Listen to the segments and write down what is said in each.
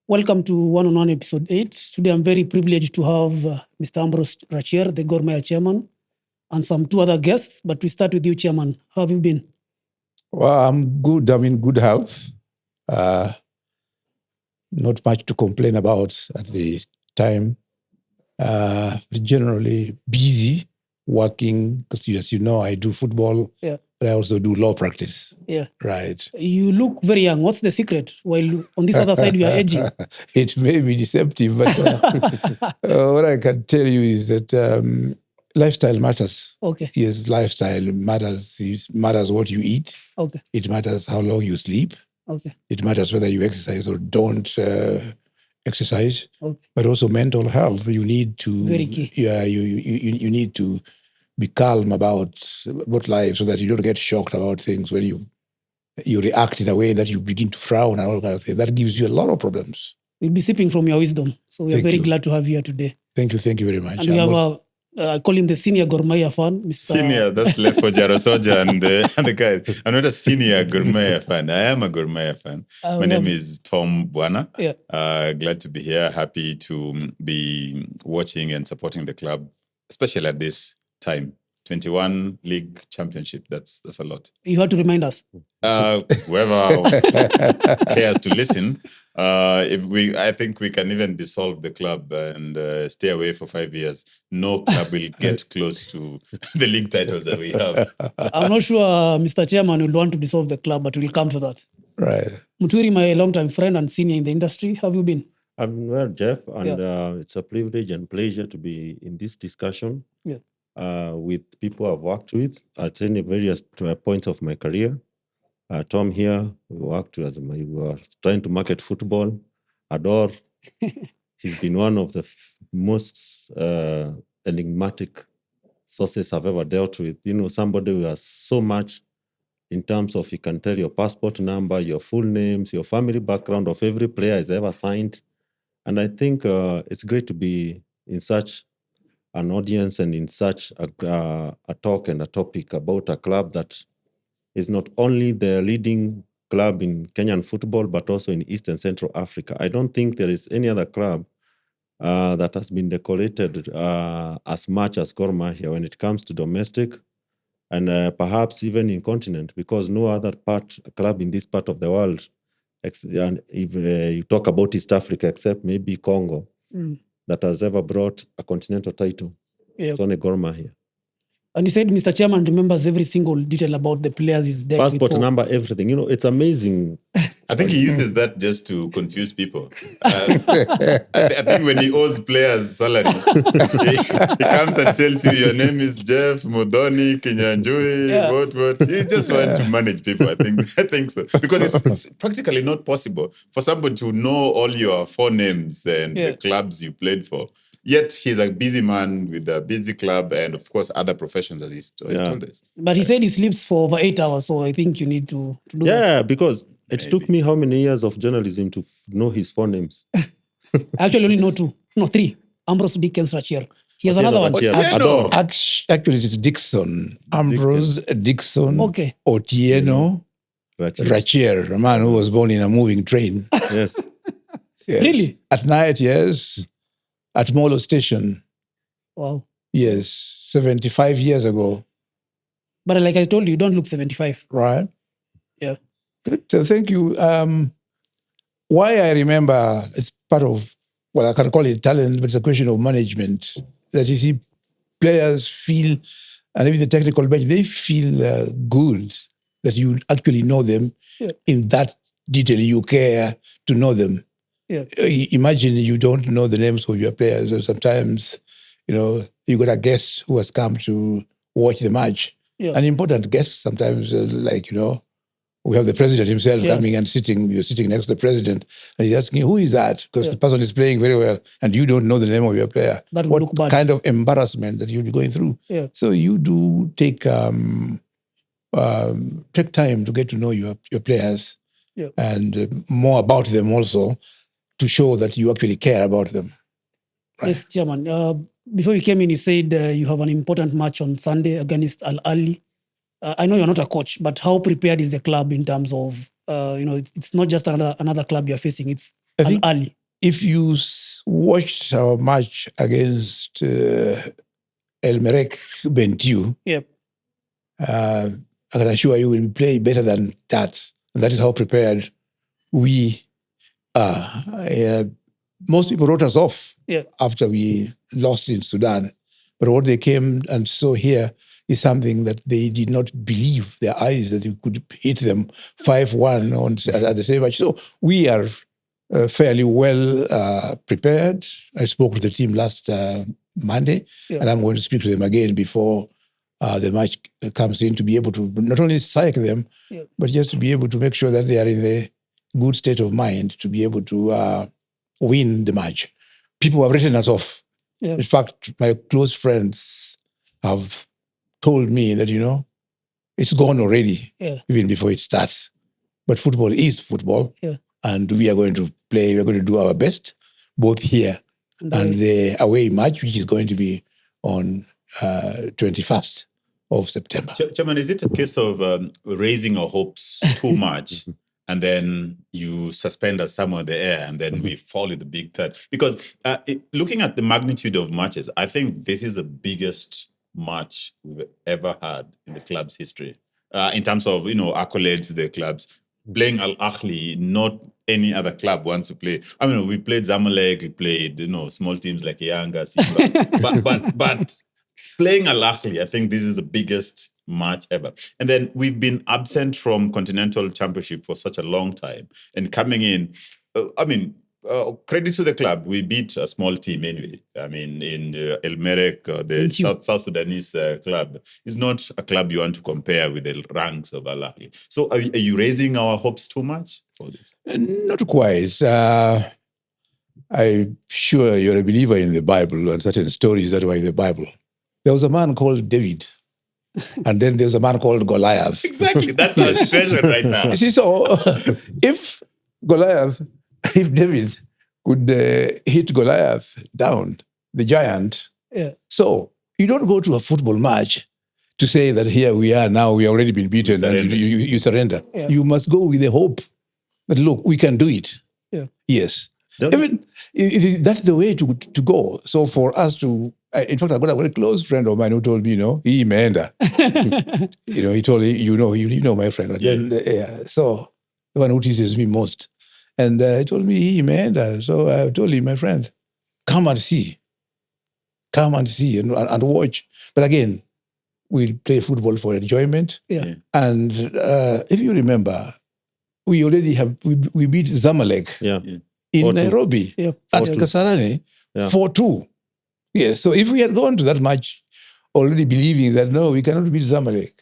Welcome to One-on-One Episode 8. Today I'm very privileged to have Mr. Ambrose Rachier, the Gor Mahia chairman, and some two other guests. But we start with you, chairman. How have you been? Well, I'm good. I'm in good health. Not much to complain about at the time. Generally busy working, because as you know, I do football. Yeah. But I also do law practice. Yeah. Right. You look very young. What's the secret? While on this other side, you are aging. It may be deceptive, but what I can tell you is that lifestyle matters. Okay. Yes, lifestyle matters. It matters what you eat. Okay. It matters how long you sleep. Okay. It matters whether you exercise or don't exercise. Okay. But also mental health. You need to. Very key. Yeah, you need to be calm about life so that you don't get shocked about things when you react in a way that you begin to frown and all kind of things. That gives you a lot of problems. We'll be sipping from your wisdom. So we are very glad to have you here today. Thank you very much. And we have I call him the senior Gor Mahia fan, Mr. Senior, that's left for Jarasoja and the guys. I'm not a senior Gor Mahia fan. I am a Gor Mahia fan. My name is Tom Bwana. Yeah. Glad to be here. Happy to be watching and supporting the club, especially at this time. 21 league championship. That's a lot. You have to remind us. Whoever cares to listen. I think we can even dissolve the club and stay away for 5 years. No club will get close to the league titles that we have. I'm not sure Mr. Chairman will want to dissolve the club, but we'll come to that. Right. Muturi, my longtime friend and senior in the industry, how have you been? I'm well, Jeff, and it's a privilege and pleasure to be in this discussion with people I've worked with at any various points of my career. Tom here, we worked we were trying to market football. Adore, he's been one of the most enigmatic sources I've ever dealt with. You know, somebody who has so much in terms of he can tell your passport number, your full names, your family background of every player he's ever signed. And I think it's great to be in such an audience and in such a talk and a topic about a club that is not only the leading club in Kenyan football, but also in East and Central Africa. I don't think there is any other club that has been decorated as much as Gor Mahia when it comes to domestic and perhaps even in continent, because no other club in this part of the world, and if you talk about East Africa, except maybe Congo, that has ever brought a continental title. Yeah. It's only Gor Mahia. And you said Mr. Chairman remembers every single detail about the players he's dealt with. Passport number, everything. You know, it's amazing. I think he uses that just to confuse people. I think when he owes players salary, he comes and tells you your name is Jeff, Modoni, Kenyan, what. He just wants to manage people, I think so. Because it's practically not possible for somebody to know all your forenames and the clubs you played for. Yet he's a busy man with a busy club and, of course, other professions, as he's told us. But he said he sleeps for over 8 hours, so I think you need to do that. Yeah, because it took me how many years of journalism to know his forenames? I actually only know 2. No, 3. Ambrose Dickens Rachier. He has another one. Adore. Actually, it's Dixon. Ambrose Dixon. Okay. Otieno Rachier, a man who was born in a moving train. Yes. Really? At night, yes. At Molo Station. Wow. Yes, 75 years ago. But like I told you, you don't look 75. Right. Yeah. So thank you. Why I remember, it's part of, I can call it talent, but it's a question of management. That you see, players feel, and even the technical bench, they feel good that you actually know them in that detail. You care to know them. Yeah. Imagine you don't know the names of your players, or sometimes, you got a guest who has come to watch the match. Yeah. An important guest sometimes, we have the president himself coming and you're sitting next to the president, and he's asking, who is that? Because the person is playing very well, and you don't know the name of your player. That would look bad. Kind of embarrassment that you'll be going through. Yeah. So you do take time to get to know your players and more about them also, to show that you actually care about them. Right. Yes, Chairman. Before you came in, you said you have an important match on Sunday against Ahly. I know you're not a coach, but how prepared is the club in terms of, it's not just another club you're facing. It's I think Ahly. if you watched our match against El Merreikh Bentiu, Yep. I can assure you we'll play better than that. And that is how prepared we are. Most people wrote us off after we lost in Sudan. But what they came and saw here is something that they did not believe their eyes, that you could hit them 5-1 at the same match. So we are fairly well prepared. I spoke to the team last Monday, and I'm going to speak to them again before the match comes in, to be able to not only psych them, but just to be able to make sure that they are in a good state of mind to be able to win the match. People have written us off. In fact, my close friends have told me that, it's gone already, even before it starts. But football is football, and we are going to play, we're going to do our best, both here and the away match, which is going to be on 21st of September. Chairman, is it a case of raising our hopes too much and then you suspend us somewhere in the air and then we fall in the big third? Because looking at the magnitude of matches, I think this is the biggest match we've ever had in the club's history. In terms of, accolades to the clubs. Playing Ahly, not any other club wants to play. I mean, we played Zamalek, we played, small teams like Yanga, Simba. but playing Ahly, I think this is the biggest match ever. And then we've been absent from Continental Championship for such a long time. And coming in, credit to the club, we beat a small team anyway. I mean, in El Merreikh, the South Sudanese club, is not a club you want to compare with the ranks of Ahly. So are you raising our hopes too much for this? Not quite. I'm sure you're a believer in the Bible and certain stories that were in the Bible. There was a man called David, and then there's a man called Goliath. Exactly, that's our situation right now. You see, so if David could hit Goliath down, the giant, so you don't go to a football match to say that here we are now, we have already been beaten, and you surrender. Yeah. You must go with the hope that, look, we can do it. Yeah. Yes. That's the way to go. So for us to, in fact, I've got a very close friend of mine who told me, he Menda. He told me, you know my friend. Yeah. So the one who teases me most. And he told me, he Menda. So I told him, my friend, come and see and watch. But again, we'll play football for enjoyment. Yeah. And if you remember, we already we beat Zamalek. Yeah. In Nairobi at Kasarani 4-2. Yes, so if we had gone to that match already believing that, no, we cannot beat Zamalek,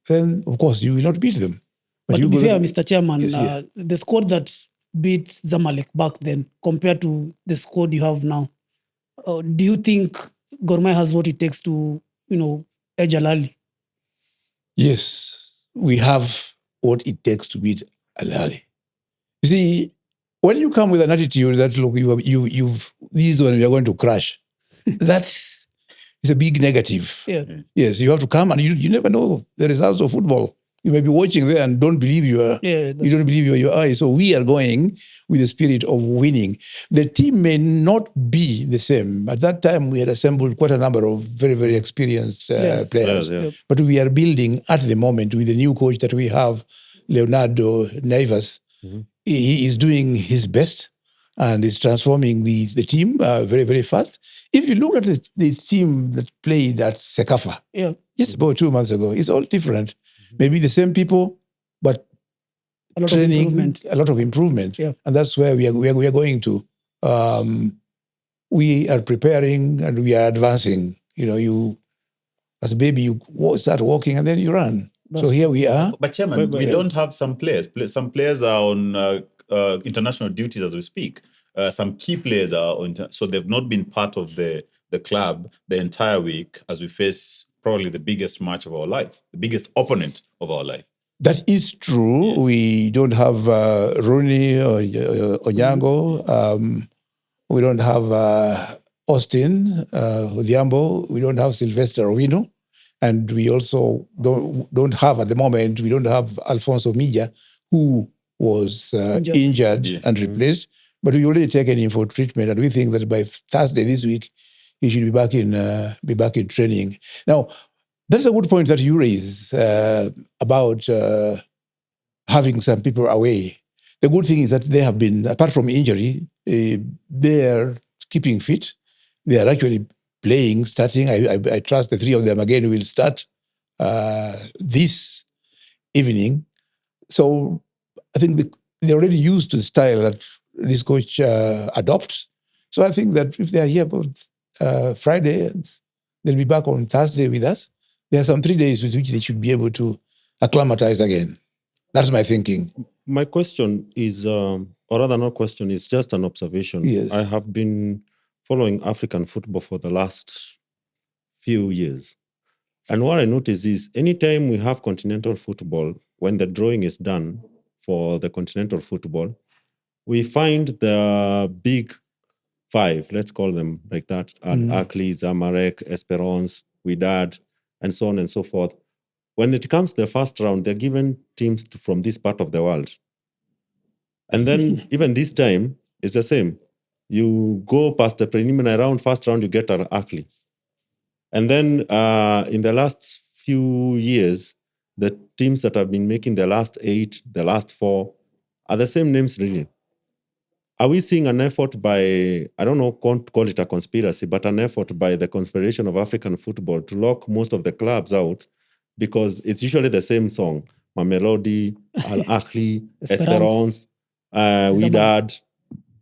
then, of course, you will not beat them. But to be fair, Mr. Chairman, the squad that beat Zamalek back then compared to the squad you have now, do you think Gor Mahia has what it takes to, edge Ahly? Yes, we have what it takes to beat Ahly. You see, when you come with an attitude that, look, this one we are going to crash, that is a big negative. Yeah. Yes, you have to come, and you never know the results of football. You may be watching there and don't believe your eyes. So we are going with the spirit of winning. The team may not be the same. At that time, we had assembled quite a number of very, very experienced players. Yeah. But we are building at the moment with the new coach that we have, Leonardo Neivas. Mm-hmm. He is doing his best and is transforming the team very, very fast. If you look at the team that played at Sekafa just about 2 months ago, it's all different. Maybe the same people, but a lot of improvement. Yeah. And that's where we are going to. We are preparing and we are advancing. You as a baby, you start walking and then you run. So here we are. But Chairman, we don't have some players. Some players are on international duties as we speak. Some key players are on, so they've not been part of the club the entire week as we face probably the biggest match of our life, the biggest opponent of our life. That is true. Yeah. We don't have Rooney or Onyango. We don't have Austin Odhiambo. We don't have Sylvester Owino. And we also don't have, at the moment, we don't have Alfonso Milla, who was injured and replaced. But we already taken him for treatment, and we think that by Thursday this week, he should be back in training. Now, that's a good point that you raise about having some people away. The good thing is that they have been, apart from injury, they are keeping fit. They are actually playing, starting. I trust the three of them again will start this evening. So I think they're already used to the style that this coach adopts. So I think that if they are here about Friday, they'll be back on Thursday with us. There are some 3 days with which they should be able to acclimatize again. That's my thinking. My question is, or rather not question, it's just an observation. Yes. I have been following African football for the last few years. And what I notice is anytime we have continental football, when the drawing is done for the continental football, we find the big five, let's call them like that, Ahly, Zamalek, Esperance, Wydad, and so on and so forth. When it comes to the first round, they're given teams from this part of the world. And then even this time, it's the same. You go past the preliminary round, first round, you get Ahly. And then in the last few years, the teams that have been making the last 8, the last 4, are the same names really. Are we seeing an effort by, I don't know, can't call it a conspiracy, but an effort by the Confederation of African Football to lock most of the clubs out because it's usually the same song? Mamelodi, Al Ahly, Esperance, Wydad,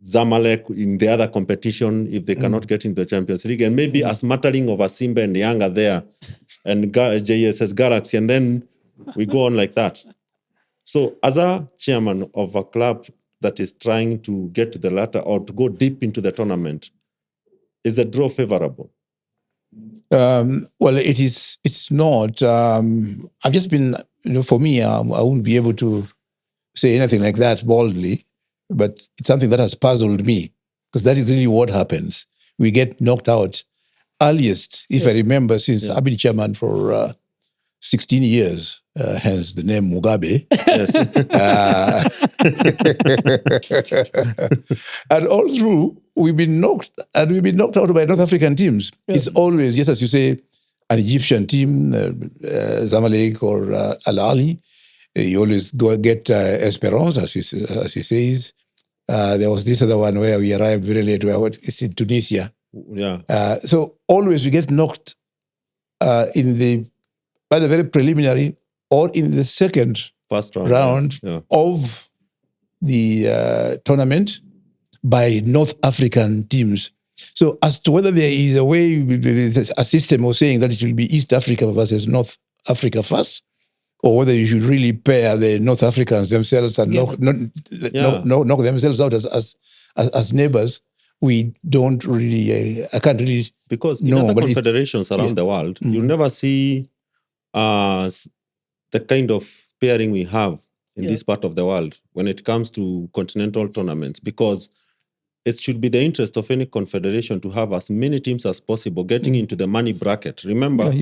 Zamalek in the other competition if they cannot get into the Champions League, and maybe a smattering of a Simba and Yanga there, and JSS Galaxy, and then we go on like that. So as a chairman of a club that is trying to get to the latter or to go deep into the tournament, is the draw favorable? Well, it's not. I've just been, for me, I wouldn't be able to say anything like that boldly, but it's something that has puzzled me because that is really what happens. We get knocked out earliest, if I remember, since I've been chairman for 16 years, hence the name Mugabe. And all through, we've been knocked out by North African teams. Yeah. It's always, yes, as you say, an Egyptian team, Zamalek or Al Ahly. You always go get Esperance, as he says. There was this other one where we arrived very late. It's in Tunisia. Yeah. So always we get knocked by the very preliminary or in the first round of the tournament by North African teams. So as to whether there is a way, a system of saying that it will be East Africa versus North Africa first, or whether you should really pair the North Africans themselves and knock themselves out as neighbors, we don't really, I can't really because in other confederations around the world, you never see the kind of pairing we have in this part of the world when it comes to continental tournaments, because it should be the interest of any confederation to have as many teams as possible getting into the money bracket. Remember,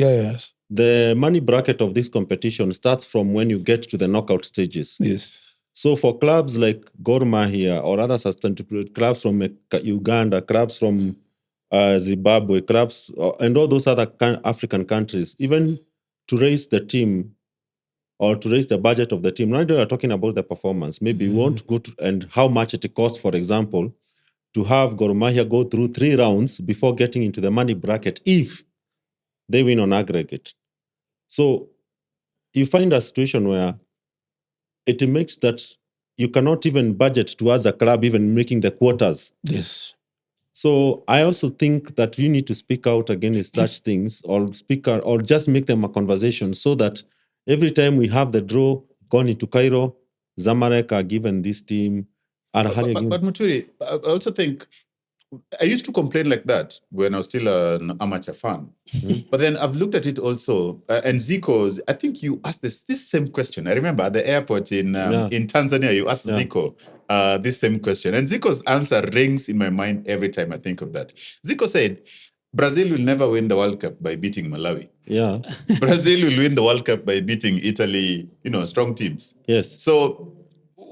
the money bracket of this competition starts from when you get to the knockout stages. Yes. So for clubs like Gor Mahia or other clubs from Uganda, clubs from Zimbabwe, clubs and all those other African countries, even to raise the team or to raise the budget of the team, now we are talking about the performance. Maybe we want to go to, and how much it costs, for example, to have Gor Mahia go through 3 rounds before getting into the money bracket if they win on aggregate. So you find a situation where it makes that you cannot even budget towards a club even making the quarters. Yes. So I also think that we need to speak out against such things or just make them a conversation so that every time we have the draw gone into Cairo, Zamalek are given this team. But Muturi, I also think I used to complain like that when I was still an amateur fan. But then I've looked at it also, and Zico's, I think you asked this same question. I remember at the airport in Tanzania, you asked Zico this same question. And Zico's answer rings in my mind every time I think of that. Zico said, Brazil will never win the World Cup by beating Malawi. Yeah. Brazil will win the World Cup by beating Italy, strong teams. Yes. So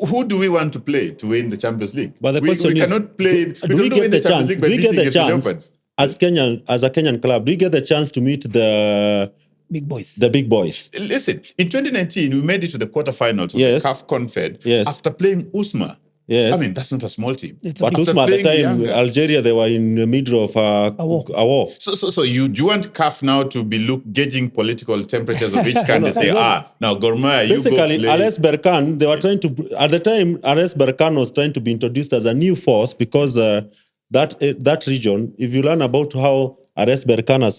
who do we want to play to win the Champions League? But the we question is, cannot play. do we get the chance? Do we get the chance as a Kenyan club? Do we get the chance to meet the big boys? The big boys. Listen, in 2019, we made it to the quarterfinals of Yes. the CAF Confed Yes. after playing Usma. Yes. I mean, that's not a small team. But Usma, at the time, Algeria, they were in the middle of a war. So you do want CAF now to be gauging political temperatures of each country? Say, now Gor Mahia, you go play. Basically, RS Berkane, they were trying to, at the time, RS Berkane was trying to be introduced as a new force because that region, if you learn about how RS Berkane has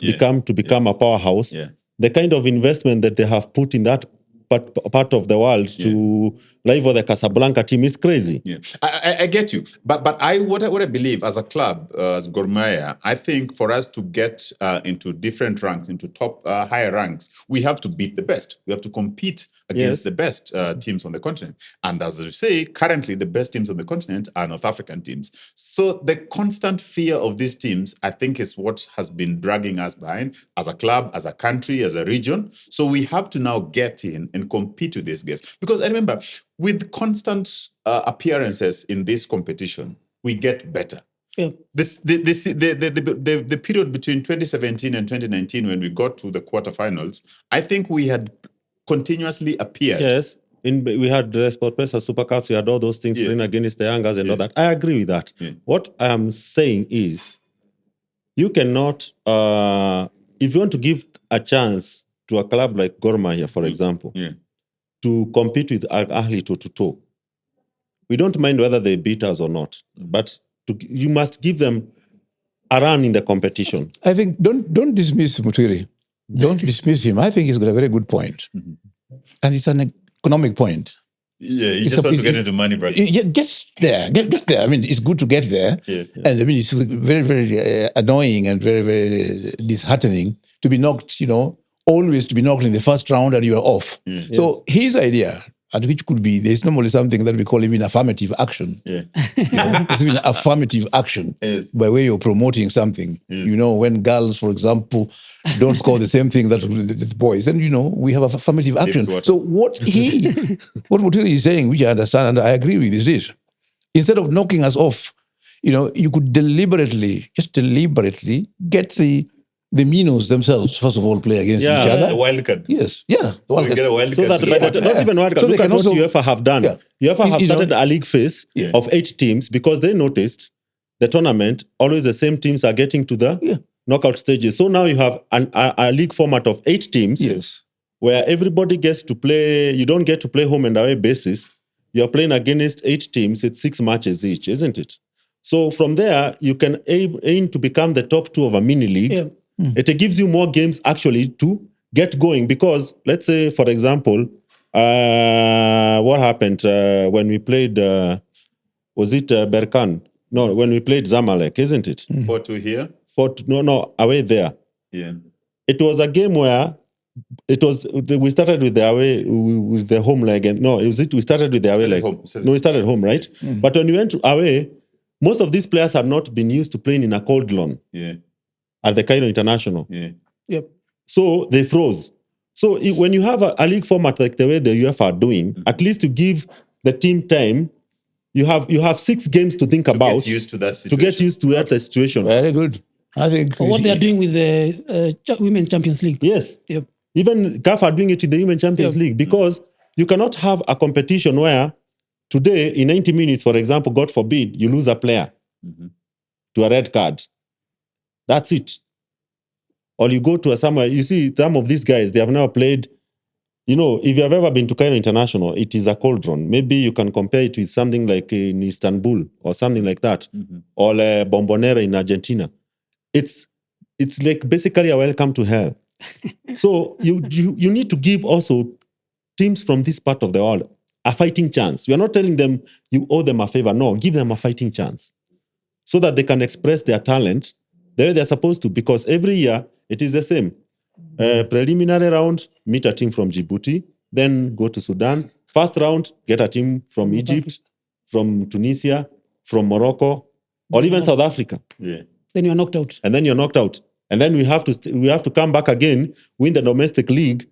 become a powerhouse, the kind of investment that they have put in that part of the world to rival the Casablanca team is crazy. Yeah, I get you, but what I believe as a club, as Gor Mahia, I think for us to get into different ranks, into top higher ranks, we have to beat the best. We have to compete against the best teams on the continent. And as you say, currently the best teams on the continent are North African teams. So the constant fear of these teams, I think, is what has been dragging us behind as a club, as a country, as a region. So we have to now get in and compete with these guys. Because I remember, with constant appearances in this competition, we get better. Yeah. The period between 2017 and 2019, when we got to the quarterfinals, I think we had continuously appeared. Yes. We had the Sport Pesa Super Cups, we had all those things playing against the Youngers and all that. I agree with that. Yeah. What I am saying is, you cannot, if you want to give a chance to a club like Gor Mahia, for example, to compete with Ahly toe-to-toe, we don't mind whether they beat us or not, but you must give them a run in the competition. I think, don't dismiss Mutiri. Don't dismiss him. I think he's got a very good point. Mm-hmm. And it's an economic point. Yeah, you just want to get into money bracket. Yeah, get there. I mean, it's good to get there. Yeah. And I mean, it's very, very annoying and very, very disheartening to be knocked, always to be knocked in the first round and you are off. Yeah. So his idea, and which could be, there's normally something that we call even affirmative action. Yeah. It's even affirmative action by way of promoting something. When girls, for example, don't score the same thing that the boys, then, we have affirmative action. So what Mutiri is saying, which I understand and I agree with, is this. Instead of knocking us off, you could deliberately get the minnows themselves, first of all, play against each other. The wild card. Yes, yeah. So we get a wild card. Not even wild card. Look at what UEFA have done. Yeah. UEFA have started a league phase of 8 teams because they noticed the tournament, always the same teams are getting to the knockout stages. So now you have a league format of 8 teams where everybody gets to play. You don't get to play home and away basis. You're playing against 8 teams. It's 6 matches each, isn't it? So from there, you can aim to become the top 2 of a mini league. Yeah. It gives you more games actually to get going because, let's say, for example, what happened when we played, was it Berkane? No, when we played Zamalek, isn't it? 4-2 here? 4-2, no, away there. Yeah. It was a game where we started with the away, with the home leg. And we started with the away leg. We started home, right? Mm. But when we went to away, most of these players had not been used to playing in a cold lawn. Yeah. At the Cairo International. Yeah. Yep. So they froze. So when you have a league format like the way the UEFA are doing, at least to give the team time, you have 6 games to think about. To get used to that situation. To get used to that situation. Very good. I think... what they are doing with the Women's Champions League. Yes. Yep. Even CAF are doing it in the Women's Champions League because you cannot have a competition where today, in 90 minutes, for example, God forbid, you lose a player to a red card. That's it. Or you go to somewhere, you see some of these guys, they have never played, if you have ever been to Cairo International, it is a cauldron. Maybe you can compare it with something like in Istanbul or something like that, or Bombonera in Argentina. It's like basically a welcome to hell. So you need to give also teams from this part of the world a fighting chance. We are not telling them you owe them a favor. No, give them a fighting chance so that they can express their talent the way they're supposed to, because every year it is the same. Preliminary round, meet a team from Djibouti, then go to Sudan. First round, get a team from Egypt, from Tunisia, from Morocco, or even South Africa. Yeah. Then you're knocked out. And then you're knocked out. And then we have to come back again, win the domestic league,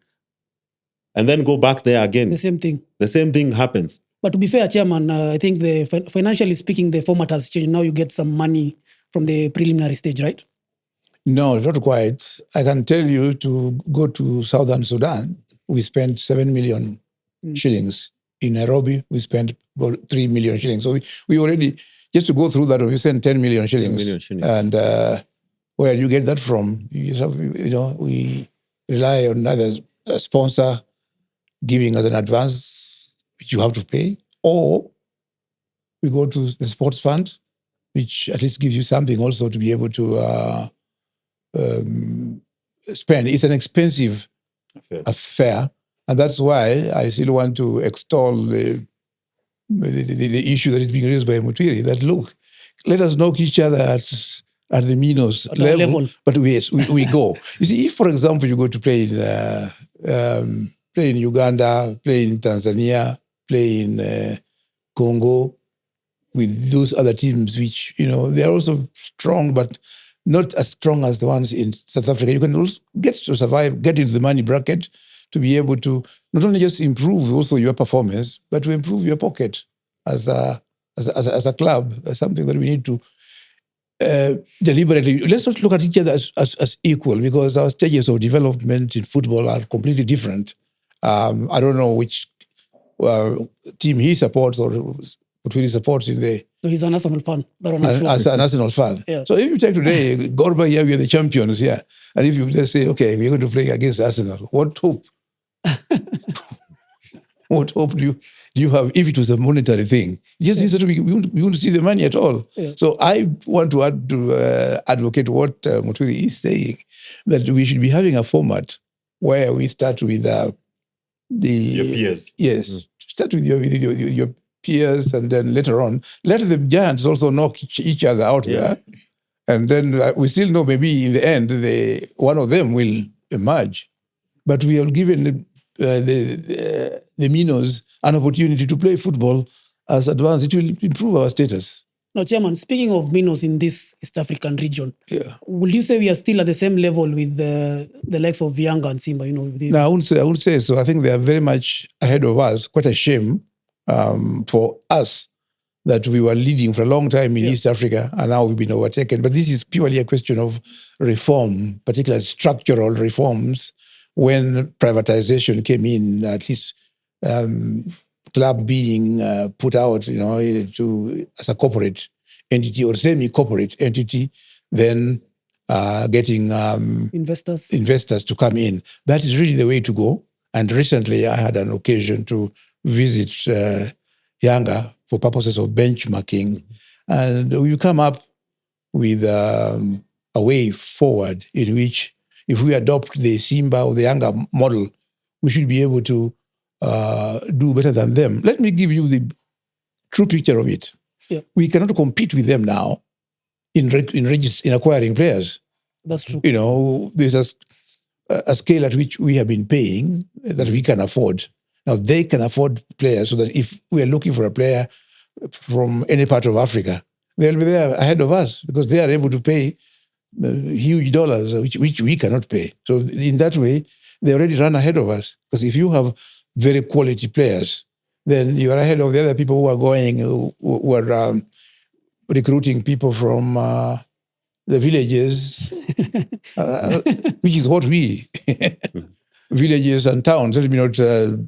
and then go back there again. The same thing. The same thing happens. But to be fair, Chairman, I think financially speaking, the format has changed. Now you get some money from the preliminary stage, right? No, not quite. I can tell you to go to Southern Sudan, we spent 7 million shillings. In Nairobi, we spent about 3 million shillings. So we already, just to go through that, we sent 10 million shillings. 10 million shillings. And where you get that from? We rely on either a sponsor giving us an advance, which you have to pay, or we go to the sports fund, which at least gives you something also to be able to spend. It's an expensive affair, and that's why I still want to extol the issue that is being raised by Mutwiri, that look, let us knock each other at the Minos level, but we go. You see, if, for example, you go to play in Uganda, play in Tanzania, play in Congo, with those other teams, which, they are also strong, but not as strong as the ones in South Africa. You can also get to survive, get into the money bracket to be able to not only just improve also your performance, but to improve your pocket as a club. That's something that we need to deliberately. Let's not look at each other as equal, because our stages of development in football are completely different. I don't know which team he supports or what he supports in the... So he's an Arsenal fan. As an Arsenal fan. Yeah. So if you take today, Gor Mahia, we are the champions here. And if you just say, okay, we're going to play against Arsenal, what hope? What hope do you have if it was a monetary thing? You just need to we won't see the money at all. Yeah. So I want to advocate what Mutwiri is saying, that we should be having a format where we start with your peers. Yes. Start with your peers, and then later on, let the giants also knock each other out there. And then we still know maybe in the end, one of them will emerge. But we have given the Minos an opportunity to play football as advanced. It will improve our status. Now, Chairman, speaking of Minos in this East African region, would you say we are still at the same level with the likes of Yanga and Simba? No, I wouldn't say so. I think they are very much ahead of us. Quite a shame for us that we were leading for a long time in East Africa, and now we've been overtaken. But this is purely a question of reform, particularly structural reforms. When privatization came in, at least club being put out, as a corporate entity or semi-corporate entity, then getting investors to come in. That is really the way to go. And recently I had an occasion to visit Yanga for purposes of benchmarking. And we come up with a way forward in which, if we adopt the Simba or the Yanga model, we should be able to do better than them. Let me give you the true picture of it. Yeah. We cannot compete with them now in acquiring players. That's true. There's a scale at which we have been paying that we can afford. Now, they can afford players, so that if we are looking for a player from any part of Africa, they'll be there ahead of us, because they are able to pay huge dollars, which we cannot pay. So in that way, they already run ahead of us. Because if you have very quality players, then you are ahead of the other people who are recruiting people from the villages, which is what we... villages and towns. Let me not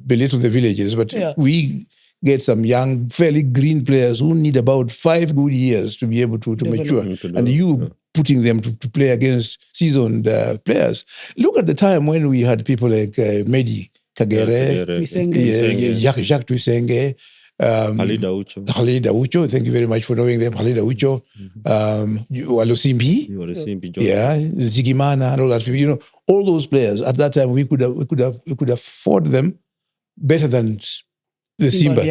belittle the villages, but we get some young, fairly green players who need about 5 good years to be able to mature. And you putting them to play against seasoned players. Look at the time when we had people like Mehdi Kagere, Jacques Tuisenge, Ahly Daucho, thank you very much for knowing them. Ahly Daucho, Walosimbi, Zigimana, and all that. All those players at that time, we could afford them better than the Simba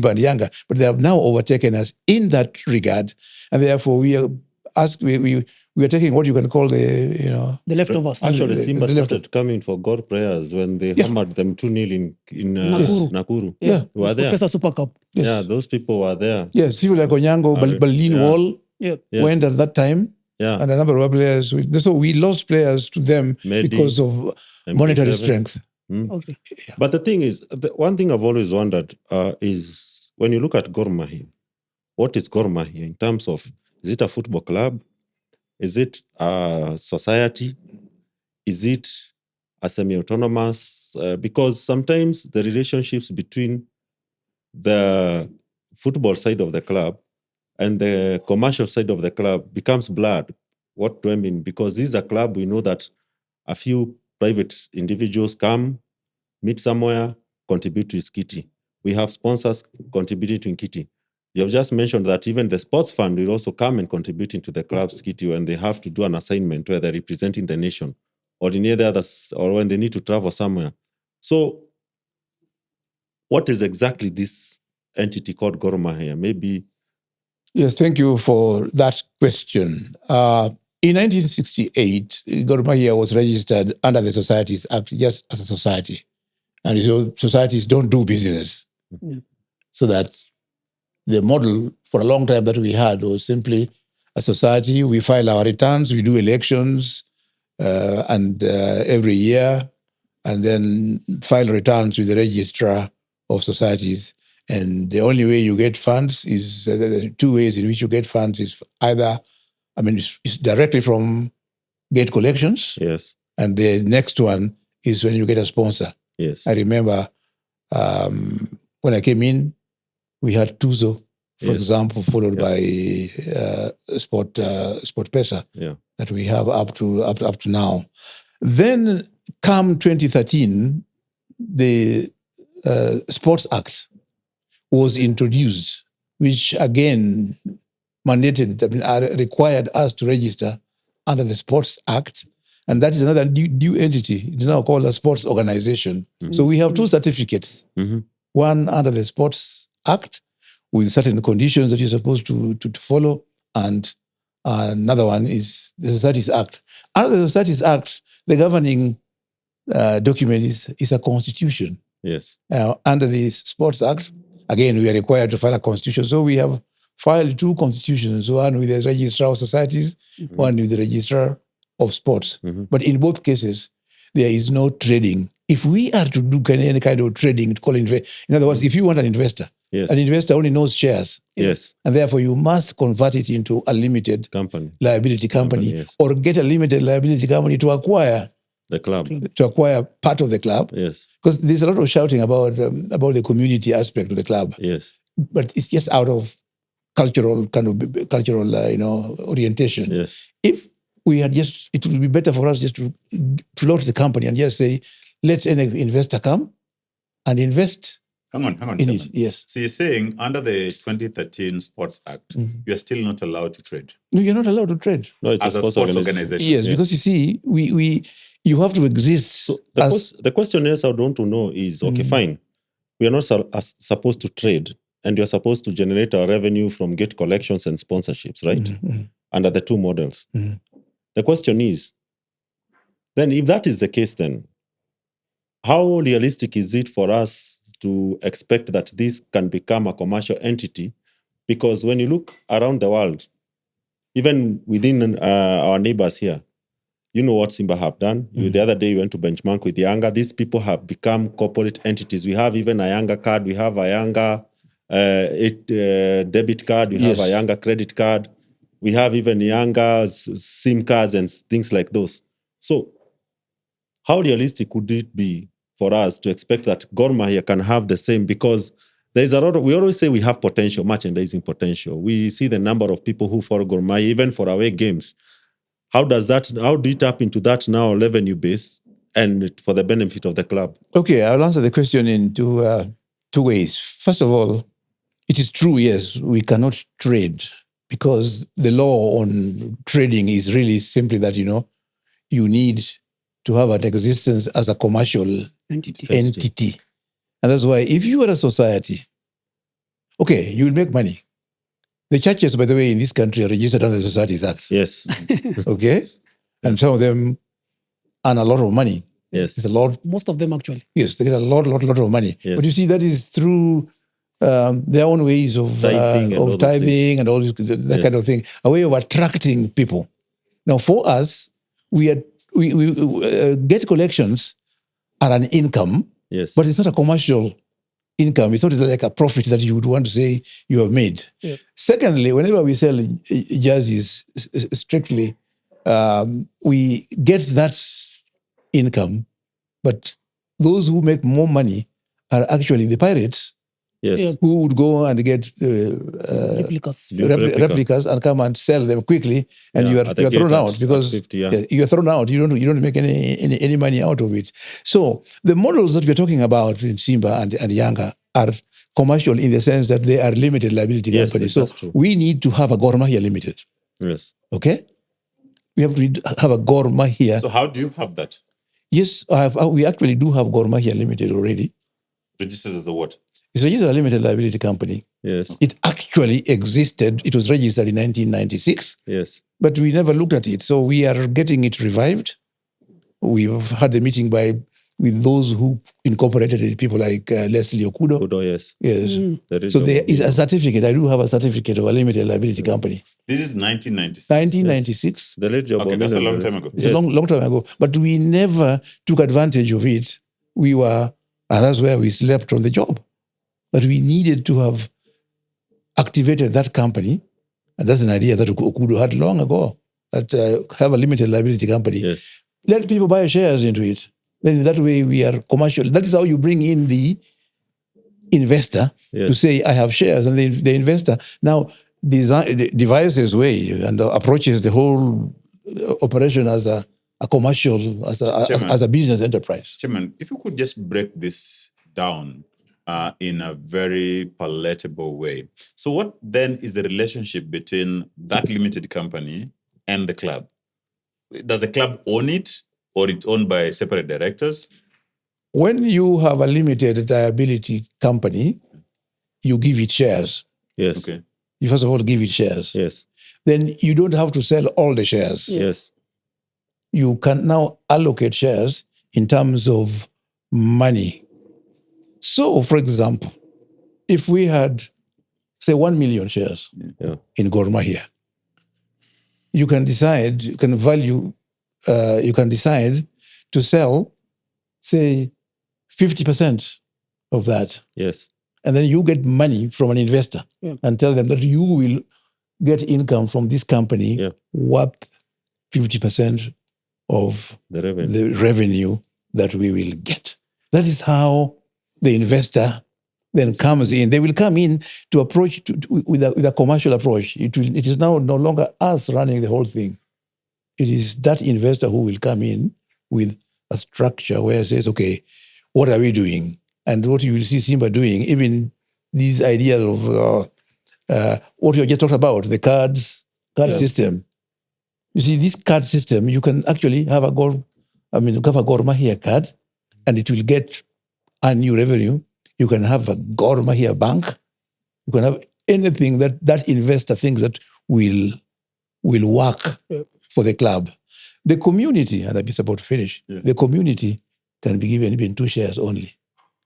and Yanga. But they have now overtaken us in that regard, and therefore we are taking what you can call the leftovers. Actually, Simba started coming for Gor players when they hammered them 2-0 in Nakuru. Yeah, were there. Super Cup. Yes. Yeah, those people were there. Yes, people like Onyango, Berlin Wall went at that time. Yeah. And a number of players. So we lost players to them because of monetary strength. Okay. But the thing is, one thing I've always wondered is when you look at Gor Mahia, what is Gor Mahia in terms of, is it a football club? Is it a society? Is it a semi-autonomous? Because sometimes the relationships between the football side of the club and the commercial side of the club becomes blurred. What do I mean? Because this is a club, we know that a few private individuals come, meet somewhere, contribute to its kitty. We have sponsors contributing to kitty. You have just mentioned that even the sports fund will also come and contribute into the club's kitty when they have to do an assignment where they're representing the nation or any other others, or when they need to travel somewhere. So what is exactly this entity called Gor Mahia? Maybe. Yes, thank you for that question. In 1968, Gor Mahia was registered under the Societies Act just as a society. And so societies don't do business. Yeah. So that the model for a long time that we had was simply a society. We file our returns, we do elections and every year, and then file returns with the registrar of societies. And the only way you get funds is, the two ways in which you get funds is either, it's directly from gate collections. Yes. And the next one is when you get a sponsor. Yes. I remember when I came in, we had Tuzo, for example, followed by Sport Pesa that we have up to now. Then come 2013, the Sports Act was introduced, which again mandated, required us to register under the Sports Act. And that is another new entity. It's now called a sports organization. Mm-hmm. So we have two certificates. Mm-hmm. One under the Sports Act with certain conditions that you're supposed to follow. And another one is the Societies Act. Under the Societies Act, the governing document is a constitution. Yes. Under the Sports Act, again, we are required to file a constitution. So we have filed two constitutions, one with the Registrar of Societies, one with the Registrar of Sports. Mm-hmm. But in both cases, there is no trading. If we are to do any kind of trading, in other words, if you want an investor only knows shares. Yes. And therefore you must convert it into a limited liability company or get a limited liability company to acquire the club, to acquire part of the club. Yes. Because there's a lot of shouting about the community aspect of the club. Yes. But it's just out of cultural orientation. Yes. If we had it would be better for us just to float the company and just say, let any investor come and invest. Hang on. In it. Yes. So you're saying under the 2013 Sports Act, you're still not allowed to trade? No, you're not allowed to trade. No, it's as a sports organization. Yes, because you see, you have to exist. So the question is, I want to know is, okay, fine. We are not supposed to trade, and you're supposed to generate our revenue from gate collections and sponsorships, right? Mm-hmm. Under the two models. Mm-hmm. The question is, then if that is the case, then how realistic is it for us to expect that this can become a commercial entity? Because when you look around the world, even within our neighbors here, you know what Simba have done. Mm-hmm. The other day, we went to benchmark with Yanga. These people have become corporate entities. We have even a Yanga card. We have a Yanga debit card. We have a Yanga credit card. We have even Yanga's SIM cards and things like those. So how realistic would it be for us to expect that Gor Mahia can have the same? Because there's a lot of, we always say we have potential, merchandising potential. We see the number of people who follow Gor Mahia, even for away games. How do you tap into that now revenue base and for the benefit of the club? Okay, I'll answer the question in two ways. First of all, it is true, yes, we cannot trade because the law on trading is really simply that, you need to have an existence as a commercial entity. And that's why if you are a society, okay, you will make money. The churches, by the way, in this country are registered under the Societies Act. Yes. Okay? And some of them earn a lot of money. Yes. It's a lot. Most of them, actually. Yes, they get a lot of money. Yes. But you see, that is through their own ways of tithing and all this, that kind of thing. A way of attracting people. Now, for us, we gate collections are an income, yes, but it's not a commercial income. It's not like a profit that you would want to say you have made. Yeah. Secondly, whenever we sell jerseys strictly, we get that income, but those who make more money are actually the pirates Yes. Yeah. who would go and get Replicas. replicas and come and sell them quickly, and Yeah, you at are the gate thrown at- out because at 50, yeah. you are thrown out. You don't make any money out of it. So the models that we're talking about in Simba and Yanga are commercial in the sense that they are limited liability Yes, companies. that's So true. we need to have a Gor Mahia Limited. Yes. Okay, we have to have a Gor Mahia. So how do you have that? Yes, we actually do have Gor Mahia Limited already. Registered as a what? It's registered as a limited liability company. Yes. It actually existed. It was registered in 1996, Yes. but we never looked at it. So we are getting it revived. We've had a meeting with those who incorporated it, people like Leslie Okudo. Kudo, yes. Yes. There is So a- there is a certificate. I do have a certificate of a limited liability company. This is 1996. 1996. The late job Okay, of that's a Miller, long time ago. It's a long time ago. But we never took advantage of it. And that's where we slept on the job. But we needed to have activated that company. And that's an idea that Okudo had long ago, that have a limited liability company. Yes. Let people buy shares into it. Then that way we are commercial. That is how you bring in the investor Yes. to say, I have shares. And the investor now devises way and approaches the whole operation as a commercial, Chairman. as a business enterprise. Chairman, if you could just break this down in a very palatable way. So what then is the relationship between that limited company and the club? Does the club own it, or it's owned by separate directors? When you have a limited liability company, you give it shares. Yes. Okay. You first of all give it shares. Yes. Then you don't have to sell all the shares. Yes. You can now allocate shares in terms of money. So, for example, if we had, say, 1 million shares Yeah. in Gor Mahia, you can decide to sell, say, 50% of that. Yes. And then you get money from an investor and tell them that you will get income from this company worth 50% of The revenue. the revenue that we will get. That is how the investor then comes in. They will come in to approach with a commercial approach. It is now no longer us running the whole thing. It is that investor who will come in with a structure where it says, okay, what are we doing? And what you will see Simba doing, even these ideas of what you just talked about, the card system. You see, this card system, you can actually have a Gor Mahia card, and it will get a new revenue. You can have a Gor Mahia bank. You can have anything that investor thinks that will work for the club. The community, and I'm just about to finish, the community can be given even 2 shares only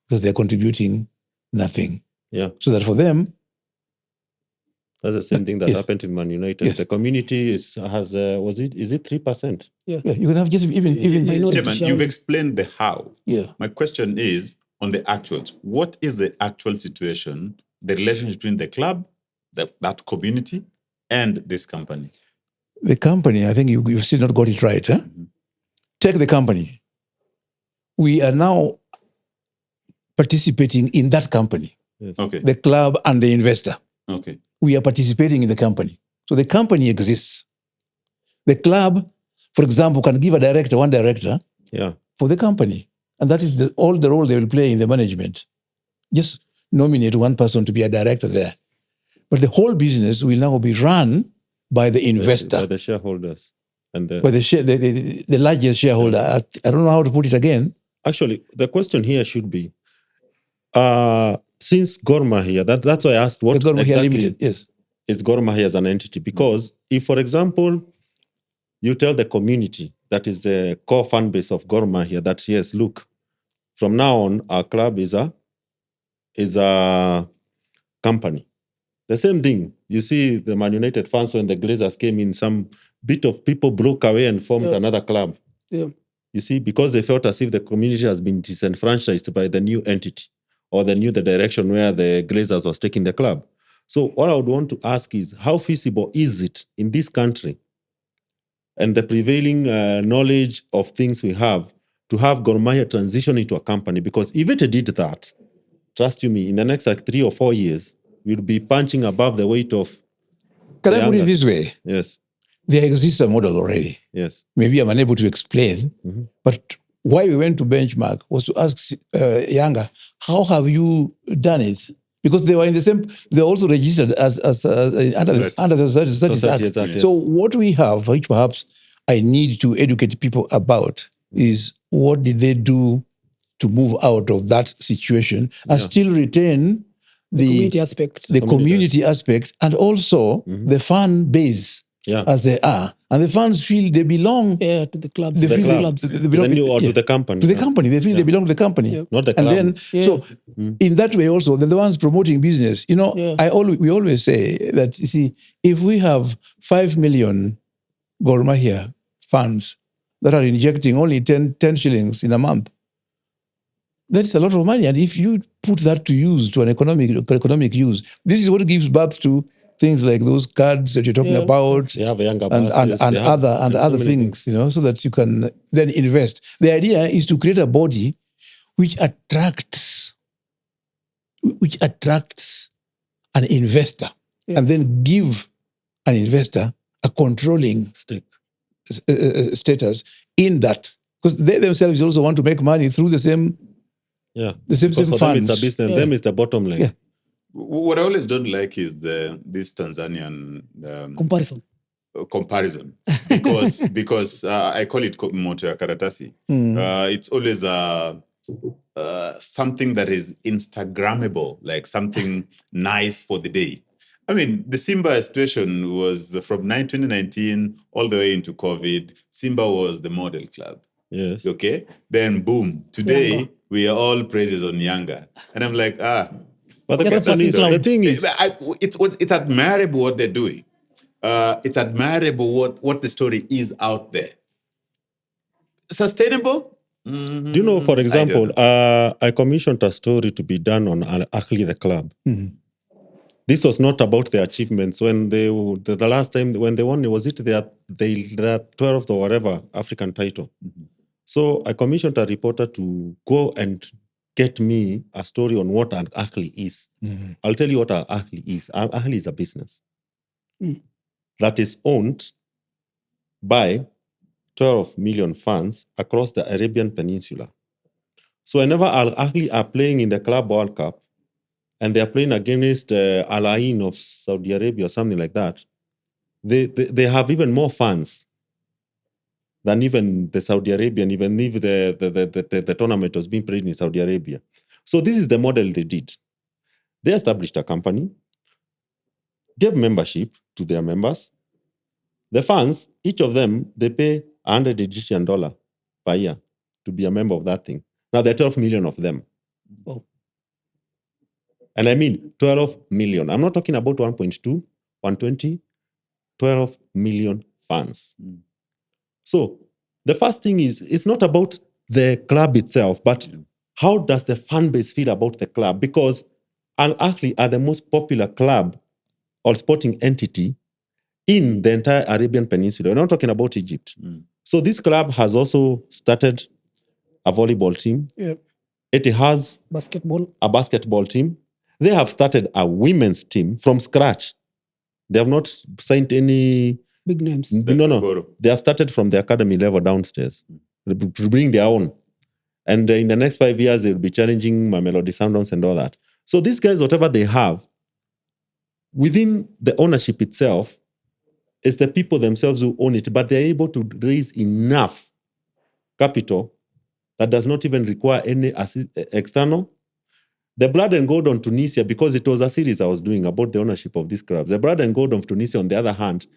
because they're contributing nothing. Yeah. So that for them, That's the same thing that Yes. happened in Man United. Yes. The community is it 3%? you can have just even Minority Chairman, share. you've explained the how. yeah. My question is on the actuals. What is the actual situation, the relationship between the club, that community, and this company? The company, I think you've still not got it right. Huh? Take the company. We are now participating in that company, Yes. Okay. the club and the investor. Okay. We are participating in the company. So the company exists. The club, for example, can give one director Yeah. for the company. And that is all the role they will play in the management. Just nominate one person to be a director there. But the whole business will now be run by the investor, By the shareholders. And by the largest shareholder. I don't know how to put it again. Actually, the question here should be, since Gor Mahia, that's why I asked what The Gor Mahia exactly Limited, yes. is Gor Mahia as an entity. Because if, for example, you tell the community that is the core fan base of Gor Mahia that, yes, look, from now on, our club is a company. The same thing. You see the Man United fans when the Glazers came in, some bit of people broke away and formed another club. Yeah. You see, because they felt as if the community has been disenfranchised by the new entity or they knew the direction where the Glazers was taking the club. So what I would want to ask is, how feasible is it in this country and the prevailing knowledge of things we have to have Gor Mahia transition into a company? Because if it did that, trust you me, in the next 3 or 4 years, we'll be punching above the weight of. Can I put it this way? Yes. There exists a model already. Yes. Maybe I'm unable to explain, but why we went to benchmark was to ask Yanga, how have you done it? Because they were in the same, they're also registered as under the Societies Act. Exactly. So what we have, which perhaps I need to educate people about, is what did they do to move out of that situation and still retain the community aspect, and also the fan base as they are. And the fans feel they belong to the clubs. They feel clubs. They belong to the company. To the company. They feel they belong to the company. Not the club. And then, so in that way also, they're the ones promoting business. You know, we always say that, you see, if we have 5 million Gor Mahia fans that are injecting only 10 shillings in a month, that's a lot of money. And if you put that to use, to an economic use, this is what gives birth to things like those cards that you're talking about, and other things, you know, so that you can then invest. The idea is to create a body which attracts an investor, and then give an investor a controlling status in that, because they themselves also want to make money through the same. The same funds. Them it's a business. Them is the bottom line. What I always don't like is this Tanzanian comparison because I call it moto ya karatasi. It's always something that is Instagrammable, like something nice for the day. I mean, the Simba situation was from 2019 all the way into COVID. Simba was the model club. Yes. Okay. Then boom. Today we are all praises on Yanga, and I'm like, But the thing is, it's admirable what they're doing. It's admirable what the story is out there. Sustainable? Do you know, for example, I commissioned a story to be done on Ahly, the club. This was not about their achievements. When the last time when they won, was it their 12th or whatever African title? So I commissioned a reporter to go and get me a story on what an Ahly is. I'll tell you what an Ahly is. Ahly is a business that is owned by 12 million fans across the Arabian Peninsula. So whenever Ahly are playing in the Club World Cup and they are playing against Al Ain of Saudi Arabia or something like that, they have even more fans than even the Saudi Arabian, even if the tournament was being played in Saudi Arabia. So this is the model they did. They established a company, gave membership to their members. The fans, each of them, they pay $100 Egyptian per year to be a member of that thing. Now there are 12 million of them. Oh. And I mean 12 million. I'm not talking about 1.2, 120, 12 million fans. So the first thing is, it's not about the club itself, but how does the fan base feel about the club? Because Al Ahly are the most popular club or sporting entity in the entire Arabian Peninsula. We're not talking about Egypt. So this club has also started a volleyball team. It has a basketball team. They have started a women's team from scratch. They have not signed any big names. No. They have started from the academy level downstairs to bring their own. And in the next 5 years, they'll be challenging my Melody Sundowns and all that. So these guys, whatever they have, within the ownership itself, it's the people themselves who own it, but they're able to raise enough capital that does not even require any external. The Blood and Gold on Tunisia, because it was a series I was doing about the ownership of these clubs. The Blood and Gold of Tunisia, on the other hand,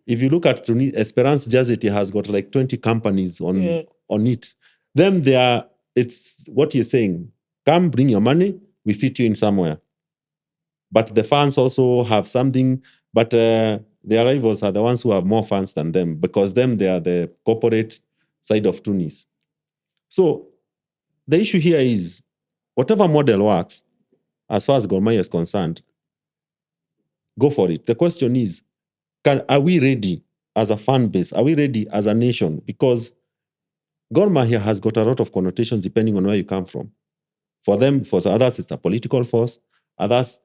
if you look at Esperance Jazzy, has got like 20 companies on it. Then it's what you're saying. Come, bring your money, we fit you in somewhere. But the fans also have something, but their rivals are the ones who have more fans than them, because they are the corporate side of Tunis. So the issue here is, whatever model works, as far as Gor Mahia is concerned, go for it. The question is, are we ready as a fan base? Are we ready as a nation? Because Gor Mahia has got a lot of connotations depending on where you come from. For them, for others, it's a political force. Others,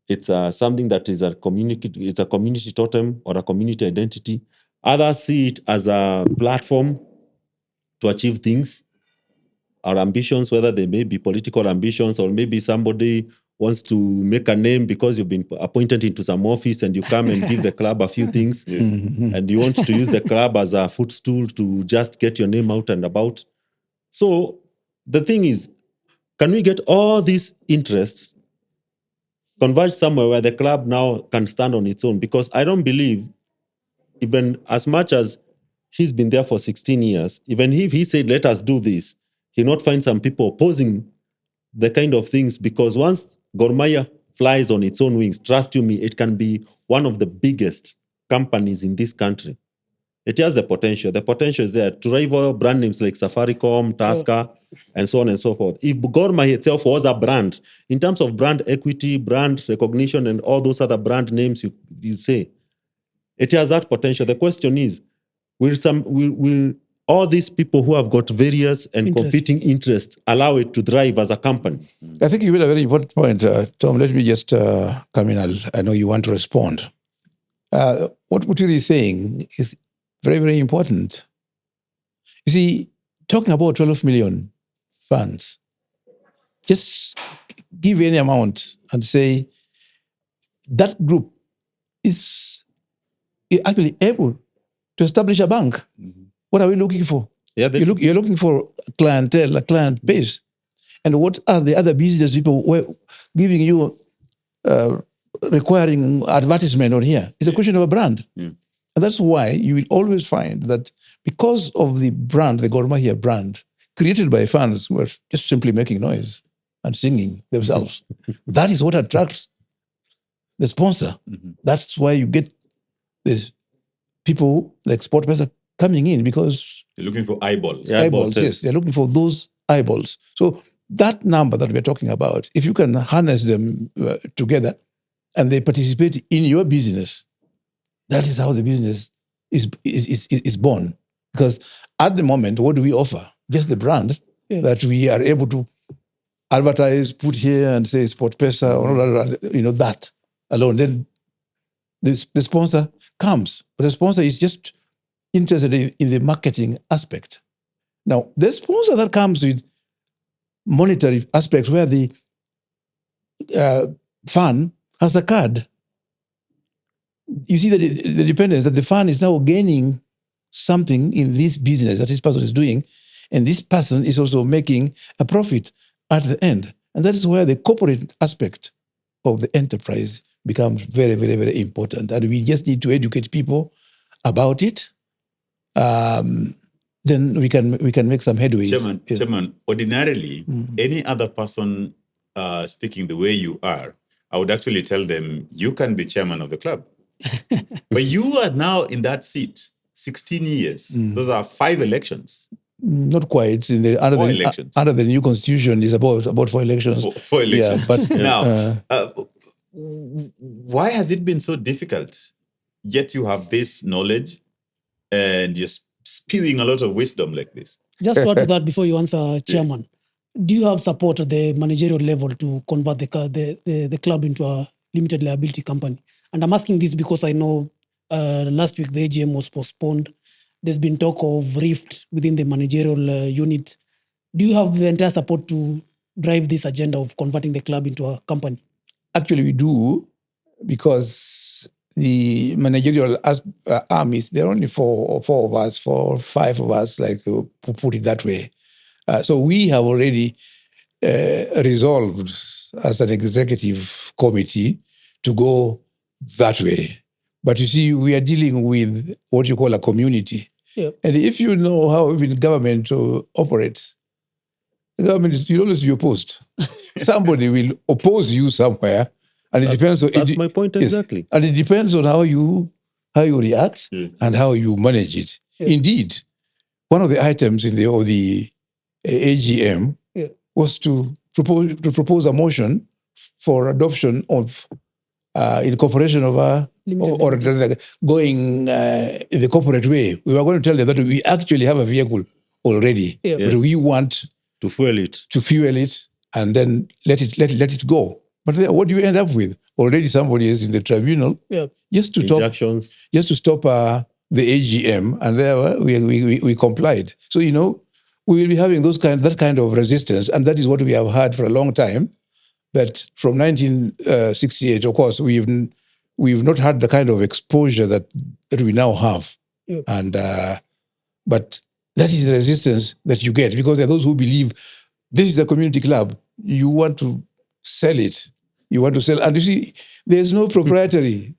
it's something that is a community totem or a community identity. Others see it as a platform to achieve things, our ambitions, whether they may be political ambitions or maybe somebody wants to make a name because you've been appointed into some office and you come and give the club a few things and you want to use the club as a footstool to just get your name out and about. So the thing is, can we get all these interests converge somewhere where the club now can stand on its own? Because I don't believe, even as much as he's been there for 16 years, even if he said, let us do this, he'll not find some people opposing the kind of things, because once Gor Mahia flies on its own wings, trust you me, it can be one of the biggest companies in this country. It has the potential. The potential is there to rival brand names like Safaricom, Tusker, and so on and so forth. If Gor Mahia itself was a brand, in terms of brand equity, brand recognition, and all those other brand names you say, it has that potential. The question is, will all these people who have got various and competing interests allow it to thrive as a company? I think you made a very important point, Tom. Let me just come in. I know you want to respond. What Mutiri is saying is very, very important. You see, talking about 12 million fans, just give any amount and say that group is actually able to establish a bank. Mm-hmm. What are we looking for? Yeah, you're looking for clientele, a client base. And what are the other business people giving you, requiring advertisement on here? It's a question of a brand. Yeah. And that's why you will always find that because of the brand, the Gor Mahia brand, created by fans who are just simply making noise and singing themselves, that is what attracts the sponsor. Mm-hmm. That's why you get these people like SportPesa coming in, because they're looking for eyeballs. Eyeballs, yes. They're looking for those eyeballs. So that number that we're talking about, if you can harness them together and they participate in your business, that is how the business is born. Because at the moment, what do we offer? Just the brand that we are able to advertise, put here and say SportPesa or that alone. Then the sponsor comes, but the sponsor is just interested in the marketing aspect. Now, the sponsor that comes with monetary aspects where the fan has a card. You see the dependence that the fan is now gaining something in this business that this person is doing, and this person is also making a profit at the end. And that is where the corporate aspect of the enterprise becomes very, very, very important. And we just need to educate people about it. Then we can make some headway. Chairman, ordinarily, any other person speaking the way you are, I would actually tell them, you can be chairman of the club. But you are now in that seat, 16 years. Those are 5 elections. Not quite. Under the new constitution is about 4 elections. 4 elections. Yeah, but now, why has it been so difficult? Yet you have this knowledge and you're spewing a lot of wisdom like this. Just to add to that before you answer, Chairman, do you have support at the managerial level to convert the club into a limited liability company? And I'm asking this because I know last week the AGM was postponed. There's been talk of rift within the managerial unit. Do you have the entire support to drive this agenda of converting the club into a company? Actually, we do, because the managerial armies, there are only 4 of us, 4 or 5 of us, like to put it that way. So we have already resolved as an executive committee to go that way. But you see, we are dealing with what you call a community. Yep. And if you know how even government operates, the government you'll always be opposed. Somebody will oppose you somewhere, and it depends on. That's my point exactly. Yes, and it depends on how you react and how you manage it. Yeah. Indeed, one of the items in the AGM was to propose a motion for adoption of incorporation of or going in the corporate way. We were going to tell them that we actually have a vehicle already, but we want to fuel it, and then let it go. But what do you end up with? Already somebody is in the tribunal just to stop the AGM, and there we complied. So we will be having that kind of resistance, and that is what we have had for a long time. But from 1968, of course, we've not had the kind of exposure that we now have, and but that is the resistance that you get, because there are those who believe this is a community club. You want to sell it. You want to sell, and you see, there's no proprietary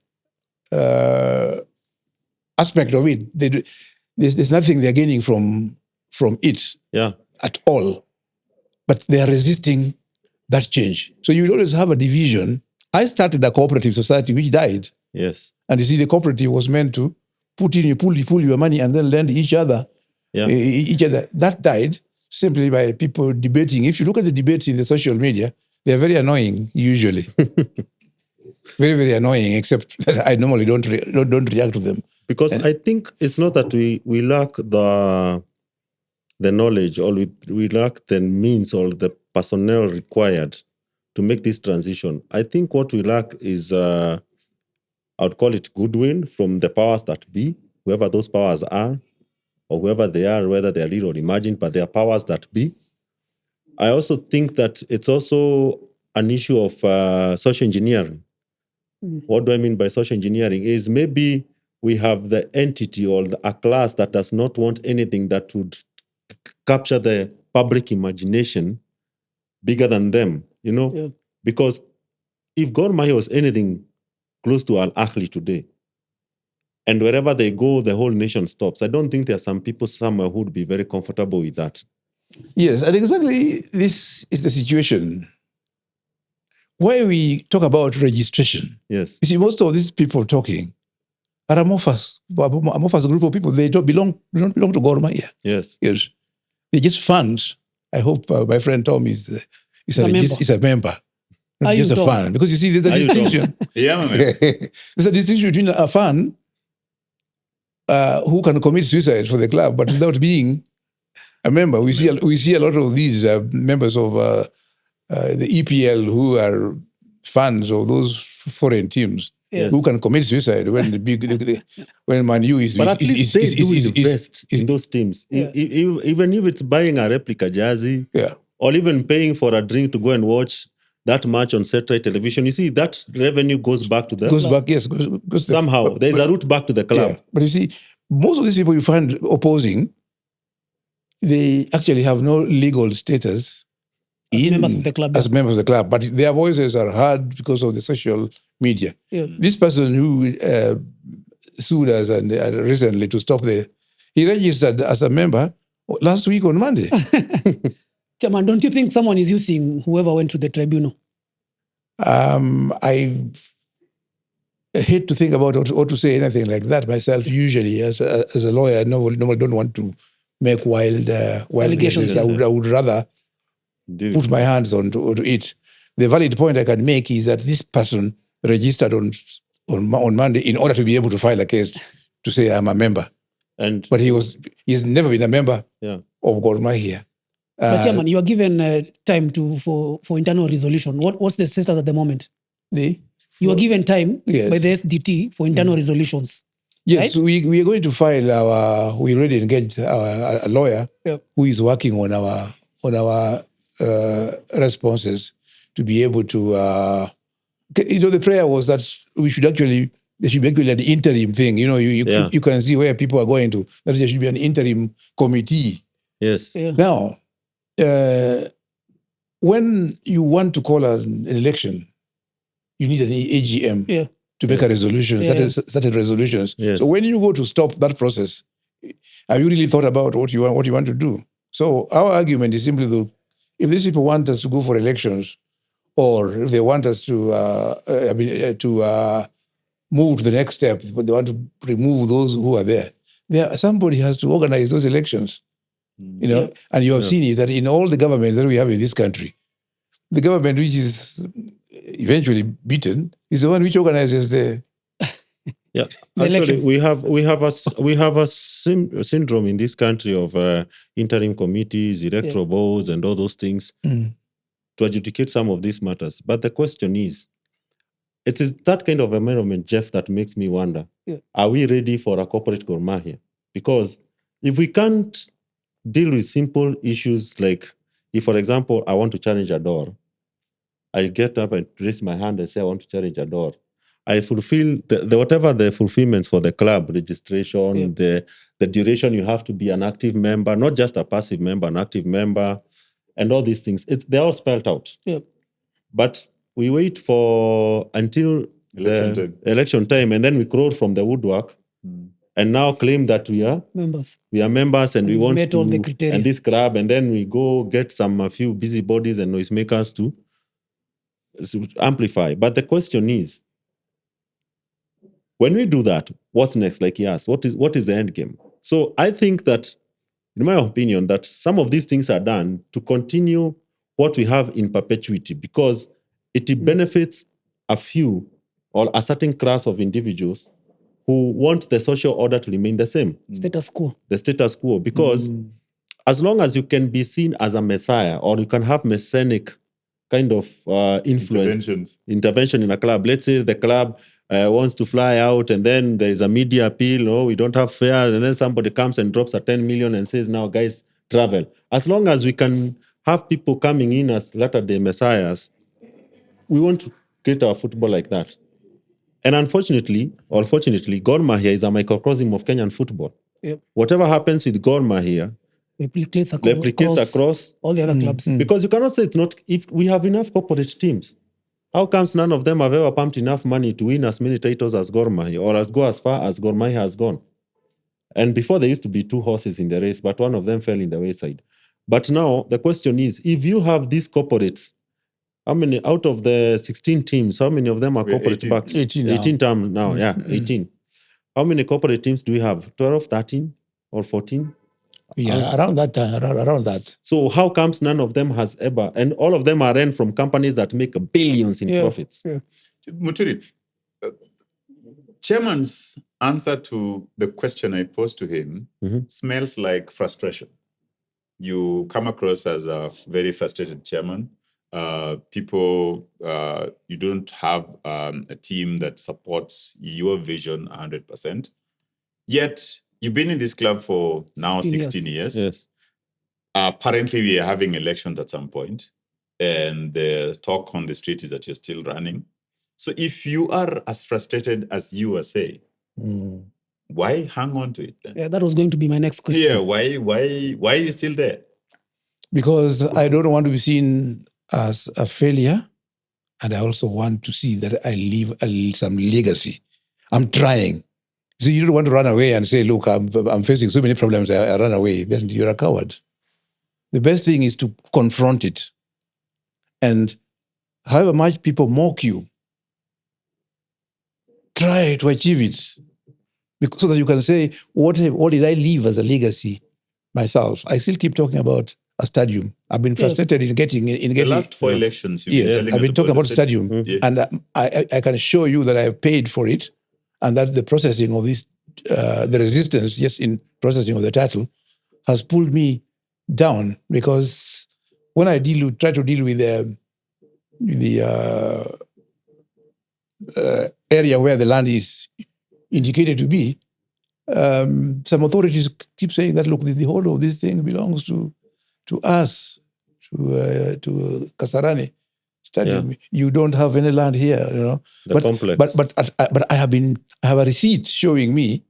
aspect of it. There's nothing they're gaining from it at all. But they are resisting that change. So you will always have a division. I started a cooperative society which died. Yes. And you see, the cooperative was meant to pull your money and then lend each other. That died simply by people debating. If you look at the debates in the social media, they're very annoying usually. Very, very annoying, except that I normally don't react to them. Because I think it's not that we lack the knowledge, or we lack the means or the personnel required to make this transition. I think what we lack is, I would call it goodwill from the powers that be, whoever those powers are, or whoever they are, whether they are real or imagined, but they are powers that be. I also think that it's also an issue of social engineering. What do I mean by social engineering? Is maybe we have the entity or a class that does not want anything that would capture the public imagination bigger than them, because if Gor Mahia was anything close to Ahly today, and wherever they go, the whole nation stops, I don't think there are some people somewhere who would be very comfortable with that. Yes, and exactly this is the situation where we talk about registration. Yes. You see, most of these people talking are amorphous group of people. They don't belong to Gor Mahia. Yes. Yes. They're just fans. I hope my friend Tom is a member. Not just a fan. Because you see, there's a distinction. There's a distinction between a fan who can commit suicide for the club, but without being a member. We see a lot of these members of the EPL who are fans of those foreign teams who can commit suicide when when Man U is. But at least they do invest in those teams. Even if it's buying a replica jersey, or even paying for a drink to go and watch that match on satellite television, you see that revenue goes back to the club. Goes somehow. There's a route back to the club. Yeah. But you see, most of these people you find opposing, they actually have no legal status as members of the club. As members of the club, but their voices are heard because of the social media. This person who sued us and recently to stop he registered as a member last week on Monday. Chairman, don't you think someone is using whoever went to the tribunal? I hate to think about or to say anything like that myself. Usually, as a lawyer, I normally don't want to make wild allegations. I would rather put my hands on to it. The valid point I can make is that this person registered on Monday in order to be able to file a case to say I'm a member. But he's never been a member of Gor Mahia. But Chairman, you are given time for internal resolution. What's the status at the moment? You are given time by the SDT for internal resolutions. Yes, right? we are going to file we already engaged a lawyer who is working on our responses to be able to. The prayer was that there should actually be an interim thing. You can see where people are going to. That there should be an interim committee. Yes. Yeah. Now, when you want to call an election, you need an AGM to make a resolution, certain resolutions. Yes. So when you go to stop that process, have you really thought about what you want to do? So our argument is simply that if these people want us to go for elections, or if they want us to move to the next step, but they want to remove those who are there, somebody has to organize those elections. And you have seen it that in all the governments that we have in this country, the government which is eventually beaten, is the one which organizes the. Yeah, The actually, elections. we have a syndrome in this country of interim committees, electoral boards, and all those things to adjudicate some of these matters. But the question is, it is that kind of environment, Jeff, that makes me wonder: are we ready for a corporate Gor Mahia? Because if we can't deal with simple issues like, if, for example, I want to challenge a door, I get up and raise my hand and say, I want to challenge a door. I fulfill the whatever the fulfillments for the club registration, the duration you have to be an active member, not just a passive member, an active member, and all these things. They're all spelled out. But we wait for until election time, and then we crawl from the woodwork and now claim that we are members. We are members and we want met to all the criteria. and this club, and then we go get a few busybodies and noisemakers to amplify. But the question is, when we do that, what's next? Like he asked, what is the end game? So I think that, in my opinion, that some of these things are done to continue what we have in perpetuity, because it benefits a few or a certain class of individuals who want the social order to remain the same. Status quo. The status quo. Because as long as you can be seen as a messiah, or you can have messianic kind of influence, intervention in a club. Let's say the club wants to fly out, and then there's a media appeal, oh, we don't have fares, and then somebody comes and drops a 10 million and says, now guys, travel. As long as we can have people coming in as latter-day messiahs, we want to create our football like that. And unfortunately, or fortunately, Gor Mahia is a microcosm of Kenyan football. Whatever happens with Gor Mahia replicates across all the other clubs. Because you cannot say it's not, if we have enough corporate teams, how comes none of them have ever pumped enough money to win as many titles as Gor Mahia, or go as far as Gor Mahia has gone? And before, there used to be two horses in the race, but one of them fell in the wayside. But now the question is, if you have these corporates, how many out of the 16 teams, how many of them are corporate backed? 18 term now, 18. How many corporate teams do we have? 12, 13 or 14? Yeah, around that. So how comes none of them has ever, and all of them are run from companies that make billions in profits? Muturi, Chairman's answer to the question I posed to him smells like frustration. You come across as a very frustrated chairman. People, you don't have a team that supports your vision 100%. Yet, you've been in this club for now 16 years. Yes. Apparently, we are having elections at some point, and the talk on the street is that you're still running. So if you are as frustrated as you are saying, why hang on to it then? Yeah, that was going to be my next question. Yeah, why are you still there? Because I don't want to be seen as a failure, and I also want to see that I leave some legacy. I'm trying. So you don't want to run away and say, look, I'm facing so many problems, I run away. Then you're a coward. The best thing is to confront it. And however much people mock you, try to achieve it. Because, so that you can say, what did I leave as a legacy myself? I still keep talking about a stadium. I've been frustrated in getting the last 4 elections. I've been talking about a stadium. And I can assure you that I have paid for it, and that the processing of this, the resistance, yes, in processing of the title, has pulled me down, because when I try to deal with the area where the land is indicated to be, some authorities keep saying that, look, the whole of this thing belongs to us, to Kasarani Stadium. Yeah. You don't have any land here, you know. The complex. But I have a receipt showing me,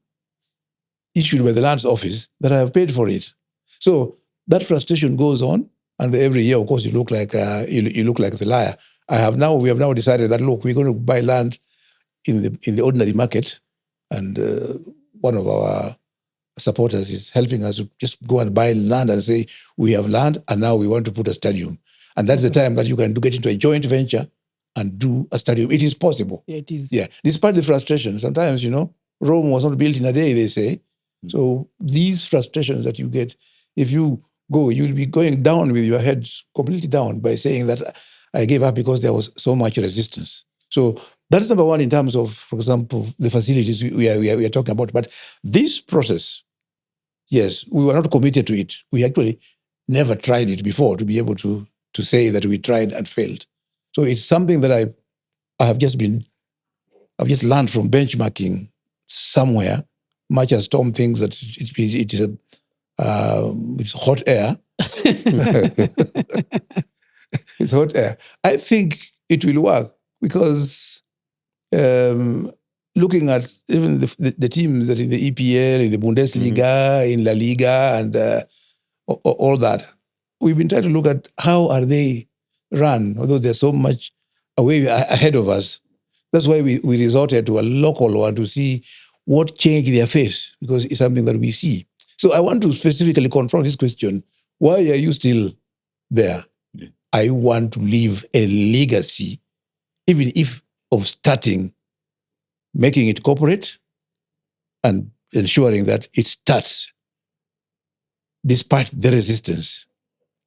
issued by the lands office, that I have paid for it. So that frustration goes on, and every year, of course, you look like the liar. We have now decided that, look, we're going to buy land in the ordinary market, and one of our supporters is helping us to just go and buy land and say, we have land and now we want to put a stadium. And that's the time that you can get into a joint venture and do a stadium. It is possible. Yeah, it is. Yeah, despite the frustration. Sometimes, Rome was not built in a day, they say. So these frustrations that you get, if you go, you'll be going down with your head completely down by saying that I gave up because there was so much resistance. So that's number one in terms of, for example, the facilities we are talking about. But this process, yes, we were not committed to it. We actually never tried it before to be able to say that we tried and failed. So it's something that I've just learned from benchmarking somewhere, much as Tom thinks that it is it's hot air. It's hot air. I think it will work because looking at even the teams that in the EPL, in the Bundesliga, in La Liga, and all that, we've been trying to look at how are they run, although there's so much away ahead of us. That's why we resorted to a local one to see what change they face, because it's something that we see. So I want to specifically confront this question. Why are you still there? Yeah. I want to leave a legacy, even if of starting, making it corporate and ensuring that it starts, despite the resistance,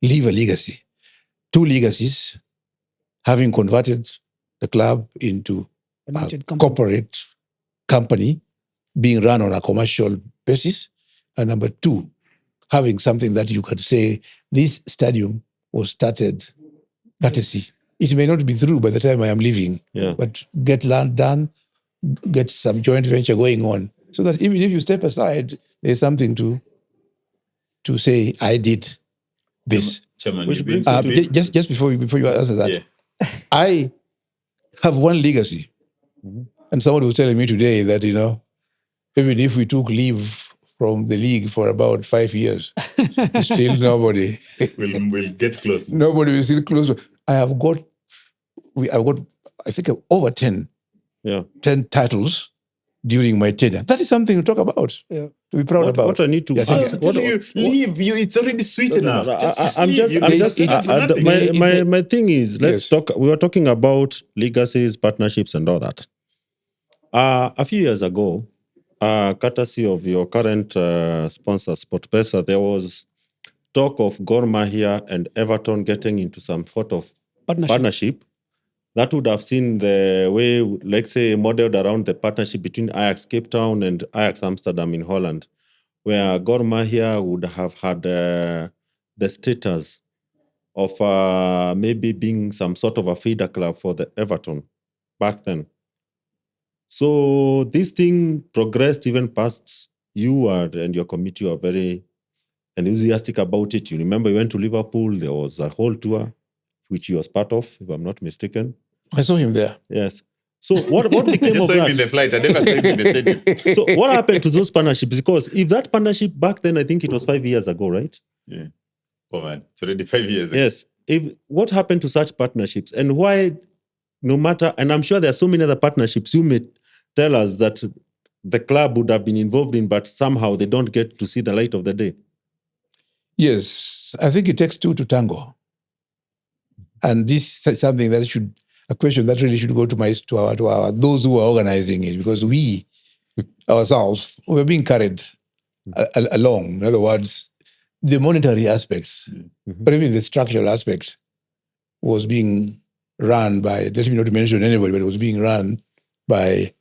leave a legacy. 2 legacies, having converted the club into a corporate company being run on a commercial basis. And number 2, having something that you can say, this stadium was started courtesy. It may not be through by the time I am leaving, but get land done, get some joint venture going on, so that even if you step aside, there's something to say, I did this. Chairman, Which brings Just before you answer that, I have one legacy. And somebody was telling me today that, even if we took leave from the league for about 5 years, still nobody will get close. Nobody will still close. I've got, I think, over 10 titles during my tenure. That is something to talk about. Yeah. To be proud about. What I need to leave. It's already sweet enough. My thing is, let's talk. We were talking about legacies, partnerships, and all that. A few years ago, courtesy of your current sponsor, Sportpesa, there was talk of Gor Mahia and Everton getting into some sort of partnership. That would have seen the way, let's say, modeled around the partnership between Ajax Cape Town and Ajax Amsterdam in Holland, where Gor Mahia would have had the status of maybe being some sort of a feeder club for the Everton back then. So this thing progressed even past you and your committee were very enthusiastic about it. You remember you went to Liverpool, there was a whole tour, which you was part of, if I'm not mistaken. I saw him there. Yes. So what became I of saw that? him in the flight. I never saw him in the stadium. So what happened to those partnerships? Because if that partnership back then, I think it was 5 years ago, right? Yeah. Oh man, it's already 5 years ago. Yes. What happened to such partnerships, and why, no matter, and I'm sure there are so many other partnerships you may tell us that the club would have been involved in, but somehow they don't get to see the light of the day. Yes, I think it takes 2 to tango. And this is something that a question that really should go to those who are organizing it, because we ourselves, we're being carried along. In other words, the monetary aspects, but even the structural aspect was being run by, let me not mention anybody, but it was being run by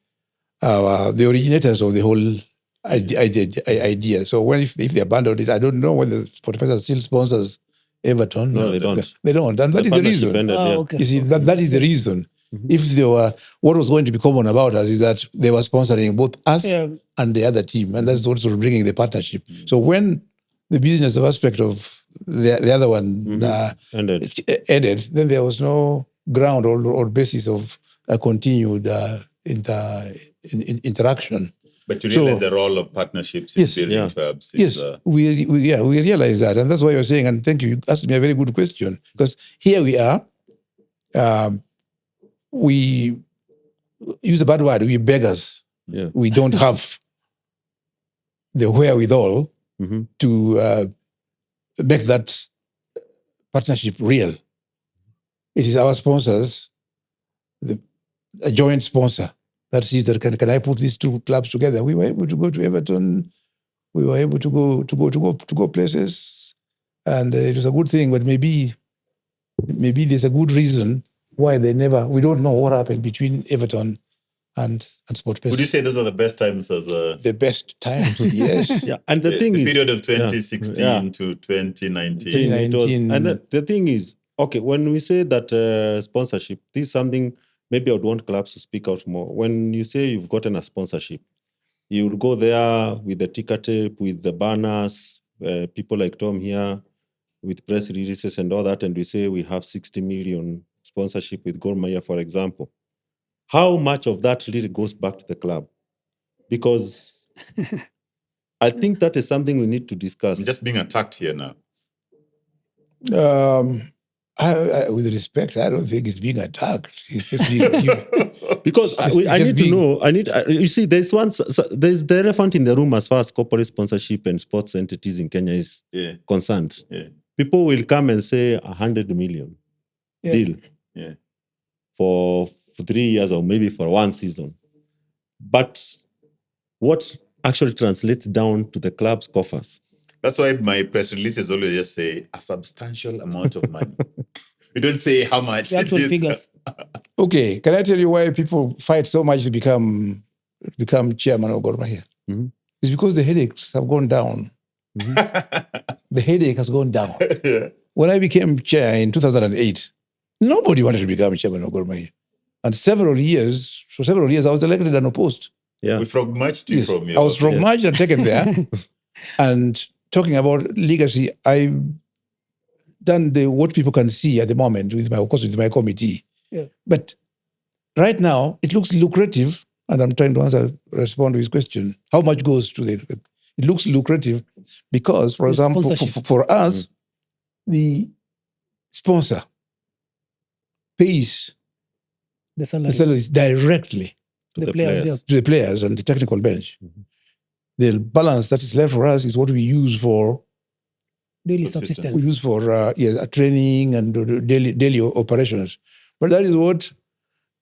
the originators of the whole idea. So if they abandoned it, I don't know whether Sportpesa still sponsors Everton. No, they don't. They don't. And that is the reason. Okay. You see, that is the reason. If there were, what was going to be common about us is that they were sponsoring both us and the other team. And that's what's sort of bringing the partnership. So when the business aspect of the other one ended, then there was no ground or basis of a continued interaction. But you realize the role of partnerships in building clubs. Yes, we realize that. And that's why you're saying, and thank you, you asked me a very good question, because here we are, we use a bad word, we beggars. Yeah. We don't have the wherewithal to make that partnership real. It is our sponsors, a joint sponsor, that sees that can I put these 2 clubs together? We were able to go to Everton. We were able to go places, and it was a good thing. But maybe maybe there's a good reason why we don't know what happened between Everton and Sportpesa. Would you say those are the best times as a... The best times, yes. Yeah, and the thing is... The period of 2016 to 2019. And the thing is, okay, when we say that sponsorship, this is something maybe I would want clubs to speak out more. When you say you've gotten a sponsorship, you would go there with the ticker tape, with the banners, people like Tom here, with press releases and all that, and we say we have 60 million sponsorship with Gor Mahia, for example. How much of that really goes back to the club? Because I think that is something we need to discuss. I'm just being attacked here now. With respect, I don't think it's being attacked. It's just being because I need to know. You see, there's the elephant in the room as far as corporate sponsorship and sports entities in Kenya is concerned. Yeah. People will come and say 100 million deal for 3 years or maybe for 1 season. But what actually translates down to the club's coffers? That's why my press releases always just say a substantial amount of money. We don't say how much. The actual figures. Okay, can I tell you why people fight so much to become chairman of Gor Mahia? Mm-hmm. It's because the headaches have gone down. Mm-hmm. The headache has gone down. Yeah. When I became chair in 2008, nobody wanted to become chairman of Gor Mahia. And for several years, I was elected and opposed. Yeah. We from March to from I was from March and taken there. And talking about legacy, I've done what people can see at the moment with my committee. Yeah. But right now, it looks lucrative, and I'm trying to respond to his question. How much goes to it looks lucrative because, for example, for us, the sponsor pays the salaries directly to the players and the technical bench. Mm-hmm. The balance that is left for us is what we use for daily subsistence. We use for training and daily operations. But that is what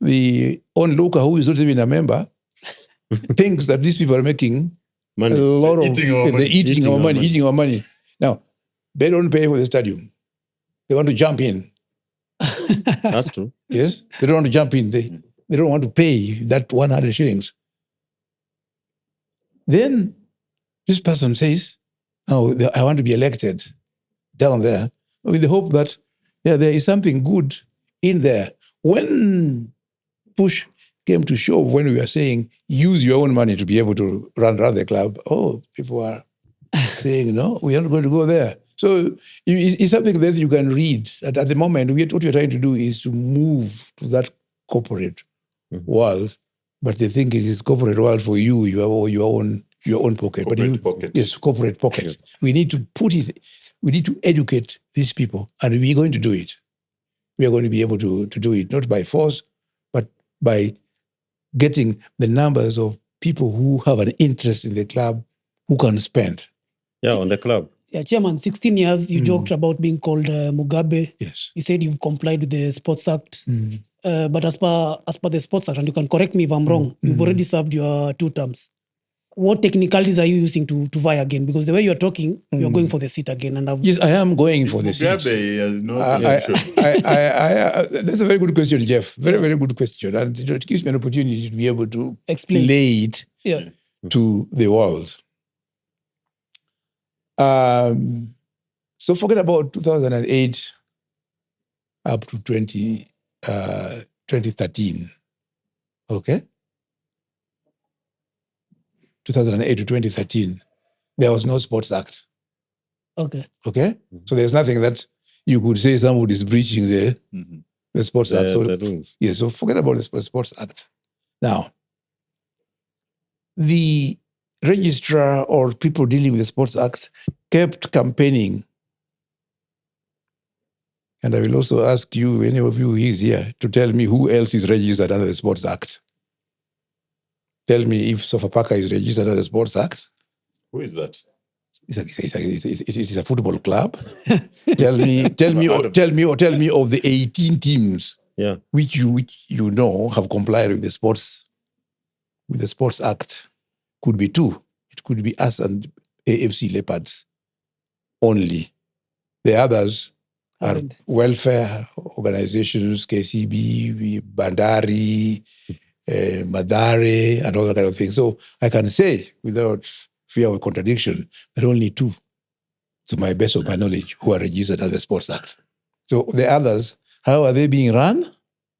the onlooker, who is not even a member, thinks that these people are making money. A lot of eating our money. Now, they don't pay for the stadium. They want to jump in. That's true. Yes, they don't want to jump in. They don't want to pay that 100 shillings. Then this person says, "Oh, I want to be elected down there," with the hope that there is something good in there. When push came to shove, when we were saying use your own money to be able to run the club, people are saying no, we are not going to go there. So it's something that you can read. At the moment, what we're trying to do is to move to that corporate world, but they think it is corporate world for you, your own pocket. Pocket. Yes, corporate pocket. Yeah. We need to educate these people, and we're going to do it. We are going to be able to do it, not by force, but by getting the numbers of people who have an interest in the club, who can spend. Yeah, on the club. Yeah, Chairman, 16 years, you joked about being called Mugabe. Yes. You said you've complied with the Sports Act. But as per the Sports Act, and you can correct me if I'm wrong, you've already served your 2 terms. What technicalities are you using to vie again? Because the way you're talking, you're going for the seat again. And yes, I am going for the seat. That's a very good question, Jeff. Very, very good question. And it gives me an opportunity to be able to explain it to the world. So forget about 2008 up to 2013. Okay? 2008 to 2013, there was no Sports Act. Okay? So there's nothing that you could say somebody is breaching the Sports Act. So, so forget about the Sports Act. Now, the registrar or people dealing with the Sports Act kept campaigning. And I will also ask you, any of you who is here, to tell me who else is registered under the Sports Act. Tell me if Sofapaka is registered under the Sports Act. Who is that? It is a football club. Tell me of the 18 teams which you know have complied with the Sports Act. Could be 2. It could be us and AFC Leopards only. The others our welfare organizations, KCB, Bandari, Madare, and all that kind of thing. So I can say, without fear of contradiction, there are only 2, to my best of my knowledge, who are registered under the Sports Act. So the others, how are they being run?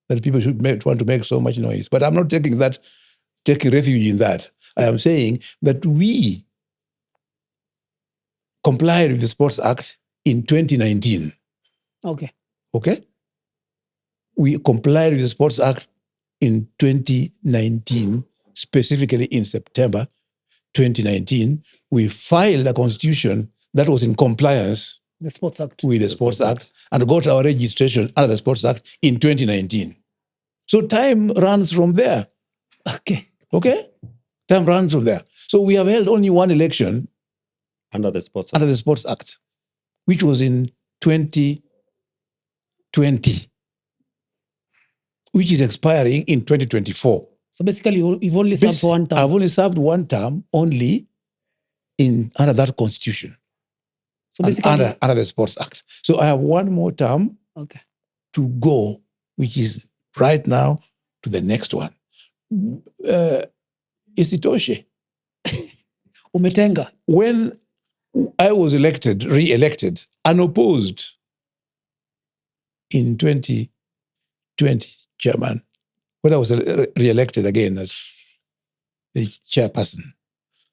That people should want to make so much noise. But I'm not taking refuge in that. I am saying that we complied with the Sports Act in 2019. Okay. We complied with the Sports Act in 2019, specifically in September 2019. We filed a constitution that was in compliance with the Sports Act and got our registration under the Sports Act in 2019. So time runs from there. Okay. Time runs from there. So we have held only one election under the Sports Act, which was in 2020, which is expiring in 2024. So basically, you've only served for one term. I've only served one term only under that constitution. So basically, under the Sports Act. So I have one more term to go, which is right now to the next one. Isitoshe. Umetenga. When I was re-elected, unopposed in 2020, Chairman, when I was re-elected again as the chairperson,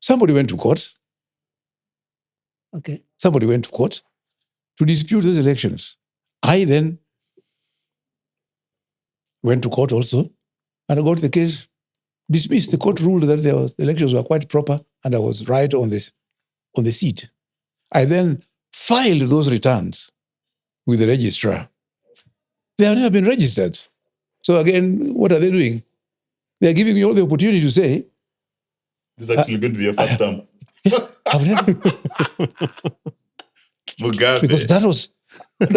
somebody went to court. Okay. Somebody went to court to dispute those elections. I then went to court also, and I got the case dismissed. The court ruled that the elections were quite proper, and I was right on the seat. I then filed those returns with the registrar. They have never been registered. So again, what are they doing? They're giving me all the opportunity to say, this is actually going to be your first term. I've never... Mugabe. Because that was...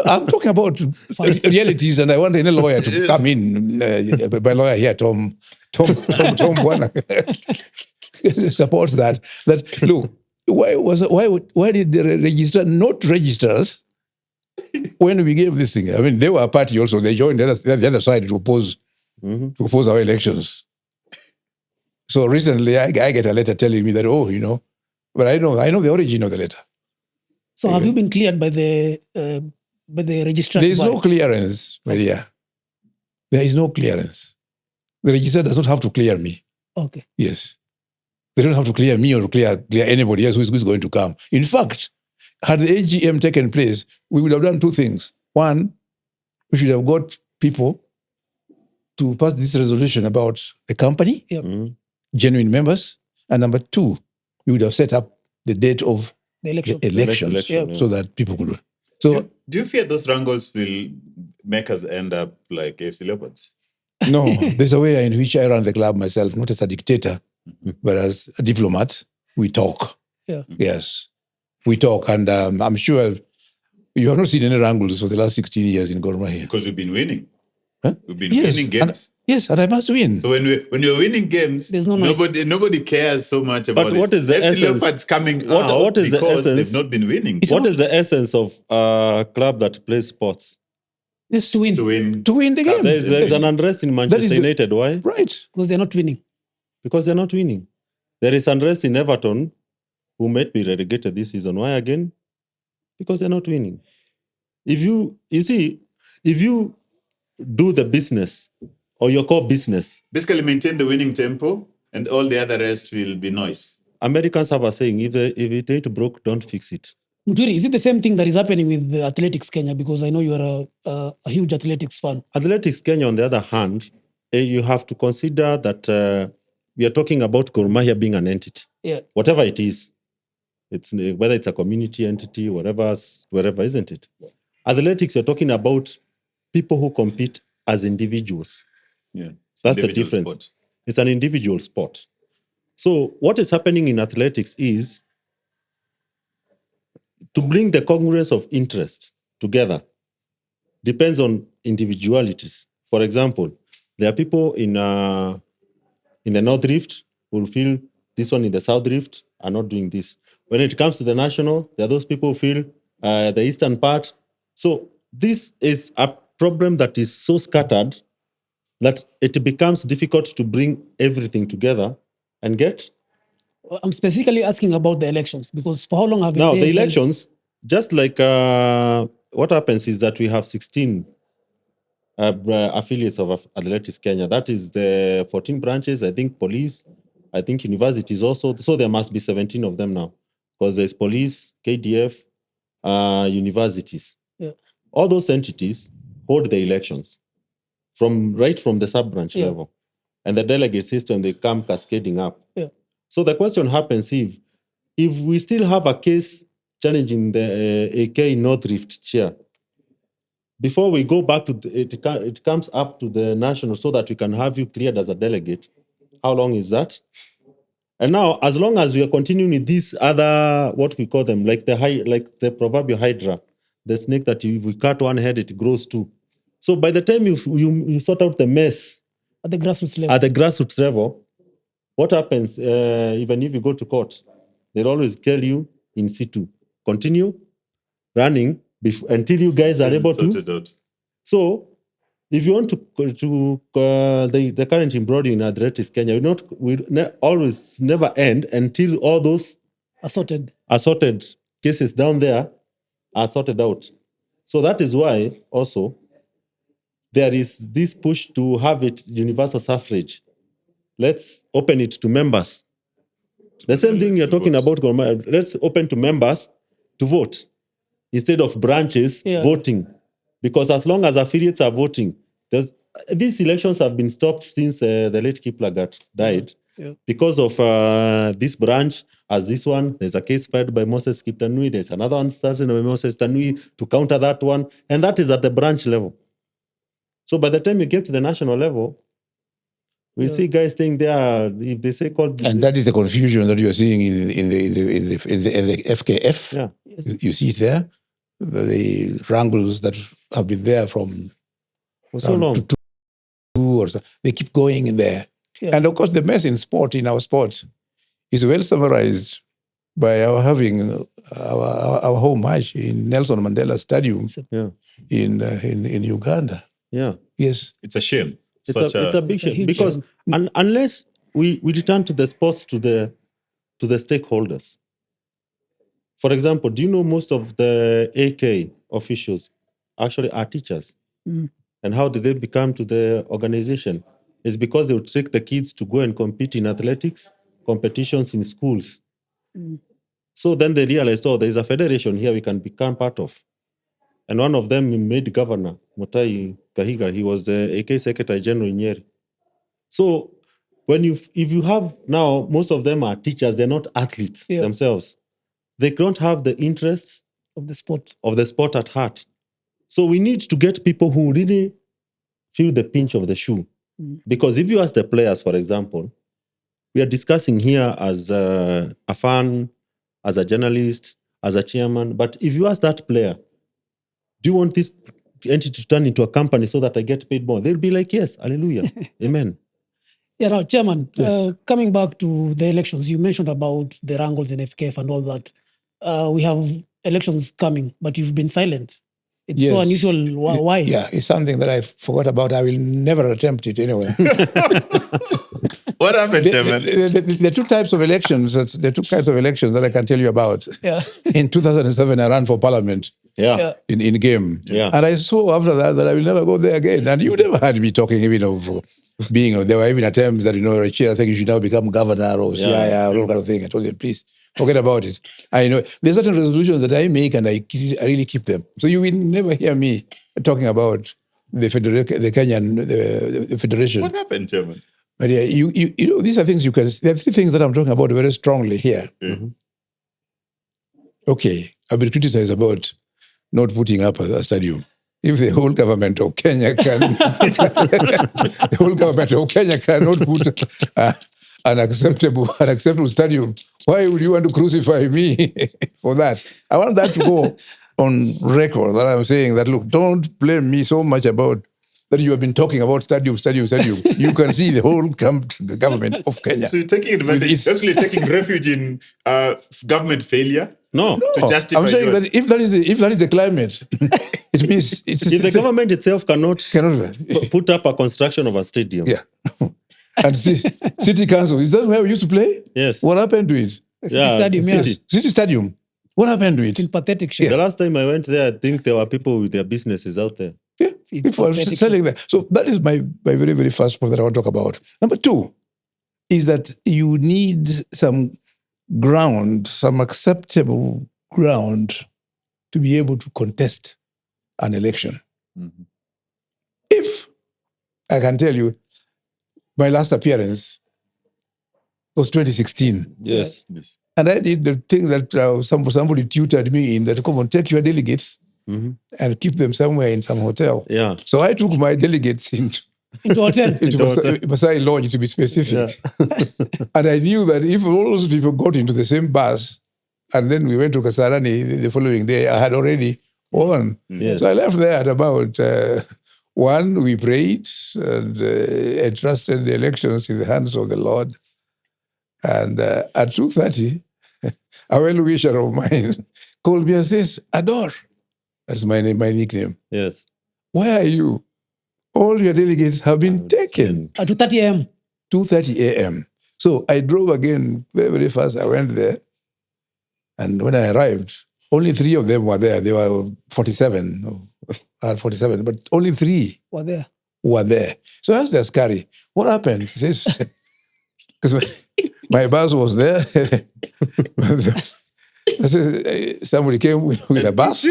I'm talking about realities, and I want any lawyer to come in. My lawyer here, Tom Bwana, supports that. That look, why did the registrar not register us when we gave this thing? I mean, they were a party also. They joined the other side to oppose our elections. So recently, I get a letter telling me that, but I know the origin of the letter. So have you been cleared by the registrar? There is no clearance, my dear. There is no clearance. The registrar does not have to clear me. Okay. Yes. They don't have to clear me or to clear anybody else who's going to come. In fact, had the AGM taken place, we would have done 2 things. One, we should have got people to pass this resolution about the company, genuine members. And number 2, we would have set up the date of the elections so that people could. So, do you fear those wrangles will make us end up like AFC Leopards? No, there's a way in which I run the club myself, not as a dictator, but as a diplomat. We talk. Yeah. Yes, we talk, and I'm sure you have not seen any wrangles for the last 16 years in Gor Mahia. Because we've been winning. Huh? We've been winning games. And I must win. So when you're winning games, there's no nobody cares so much about what is the FC Leopards coming out what is because the essence? they've not been winning. What is the essence of a club that plays sports? Yes, to win. To win the game. There's an unrest in Manchester United. Why? Right. Because they're not winning. Because they're not winning. There is unrest in Everton, who might be relegated this season. Why again? Because they're not winning. If you do the business or your core business, basically maintain the winning tempo, and all the other rest will be noise. Americans have a saying: if it ain't broke, don't fix it. Mutwiri, is it the same thing that is happening with the Athletics Kenya? Because I know you are a huge athletics fan. Athletics Kenya, on the other hand, you have to consider that we are talking about Gor Mahia being an entity. Yeah. Whatever it is, it's whether it's a community entity, wherever, isn't it? Athletics, you're talking about people who compete as individuals. Yeah. That's the difference. Sport. It's an individual sport. So what is happening in athletics is to bring the congruence of interest together depends on individualities. For example, there are people in the North Rift who will feel this one in the South Rift are not doing this. When it comes to the national, there are those people who feel the eastern part. So this is a problem that is so scattered that it becomes difficult to bring everything together and get. I'm specifically asking about the elections because for how long have Now, they the held- elections, just like what happens is that we have 16 affiliates of Athletics Kenya. That is the 14 branches, I think police, I think universities also. So there must be 17 of them now because there's police, KDF, universities. Yeah. All those entities hold the elections right from the sub-branch level. And the delegate system, they come cascading up. Yeah. So the question happens if we still have a case challenging the AK North Rift chair, before we go back to it comes up to the national so that we can have you cleared as a delegate. How long is that? And now, as long as we are continuing with these other, what we call them, like the proverbial hydra, the snake that if we cut one head, it grows two. So by the time you sort out the mess at the grassroots level? at the grassroots level, what happens, even if you go to court, they'll always tell you in situ, continue running until you guys are able to. So, if you want to the current imbroglio in Athletics Kenya, always never end until all those assorted cases down there are sorted out. So that is why also there is this push to have it universal suffrage. Let's open it to members. The same thing you're talking about, Gor Mahia. Let's open to members to vote instead of branches voting. Because as long as affiliates are voting, these elections have been stopped since the late Kiplagat died. Yeah. Because of this branch, as this one, there's a case filed by Moses Kiptanui, there's another one started by Moses Tanui to counter that one, and that is at the branch level. So by the time you get to the national level, we see guys staying there. If they say called, and that is the confusion that you are seeing in the FKF. Yeah. You see it there, the wrangles that have been there from so long. Two or so. They keep going in there, and of course the mess in our sport, is well summarized by our having our home match in Nelson Mandela Stadium in Uganda. Yeah. Yes. It's a shame. It's a big shame because unless we return to the sports to the stakeholders. For example, do you know most of the AK officials actually are teachers? Mm. And how did they become to the organization? It's because they would take the kids to go and compete in athletics competitions in schools. Mm. So then they realized, there's a federation here we can become part of. And one of them made governor, Mutai Kahiga. He was the AK Secretary General in Nyeri. So if you have now, most of them are teachers, they're not athletes themselves. They don't have the interest of the sport at heart. So we need to get people who really feel the pinch of the shoe. Mm. Because if you ask the players, for example, we are discussing here as a fan, as a journalist, as a chairman, but if you ask that player, do you want this entity to turn into a company so that I get paid more? They'll be like, yes, hallelujah, amen. Yeah, now, Chairman, Yes. Coming back to the elections, you mentioned about the wrangles in FKF and all that. We have elections coming, but you've been silent. It's so unusual. Why? Yeah, it's something that I forgot about. I will never attempt it anyway. What happened, Chairman? The two types of elections that I can tell you about. Yeah. In 2007, I ran for parliament. Yeah. In game. Yeah. And I saw after that I will never go there again. And you never had me talking even of being, there were even attempts that, Rachier, I think you should now become governor or CII or all kind of thing. I told them, please, forget about it. I know there's certain resolutions that I make and I really keep them. So you will never hear me talking about the Kenyan the federation. What happened, Chairman? But yeah, you know, these are things there are three things that I'm talking about very strongly here. Mm-hmm. Okay, I've been criticized about not putting up a stadium. If the whole government of Kenya cannot put an acceptable stadium, why would you want to crucify me for that? I want that to go on record that I'm saying that, look, don't blame me so much about that you have been talking about stadium. You can see the whole government of Kenya. So you're taking advantage, actually taking refuge in government failure? No. To justify I'm saying that if that is the climate, It means it's If the government itself cannot put up a construction of a stadium. Yeah. And City Council, is that where we used to play? Yes. What happened to it? City Stadium, yeah. City Stadium. What happened to it? It's in pathetic shape. The last time I went there, I think there were people with their businesses out there. Yeah, people are selling there. So that is my very, very first point that I want to talk about. Number two is that you need some ground, some acceptable ground to be able to contest an election. Mm-hmm. If I can tell you, my last appearance was 2016. Yes. And I did the thing that somebody tutored me in, that come on, take your delegates and keep them somewhere in some hotel. Yeah. So I took my delegates into hotel. Masai Lodge, to be specific. Yeah. And I knew that if all those people got into the same bus and then we went to Kasarani the following day, I had already won. Yes. So I left there at about 1. We prayed and entrusted the elections in the hands of the Lord. And at 2:30, a well-wisher of mine called me and says, Ador, that's my name, my nickname. Yes. Where are you? All your delegates have been taken. At 2:30 a.m. 2:30 a.m. So I drove again very, very fast. I went there. And when I arrived, only 3 of them were there. They were 47, or 47, but only 3 were there. So I asked the Askari, what happened? He says, because my bus was there. I said, somebody came with a bus.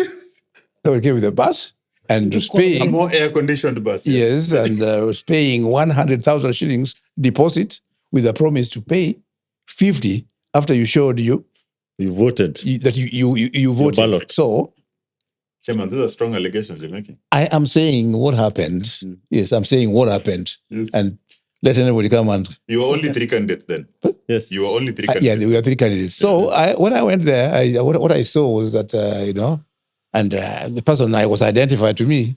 Somebody came with a bus and was paying. A more air-conditioned bus. Yes, and was paying 100,000 shillings deposit with a promise to pay 50 after you showed you voted. That you voted. Ballot. So, Chairman, those are strong allegations you're making. I am saying what happened. Yes, I'm saying what happened. Yes. And let anybody come and... You were only 3 candidates then? Yes. You were only 3 candidates? Yeah, we were 3 candidates. So when I went there, what I saw was that, and the person I was identified to me,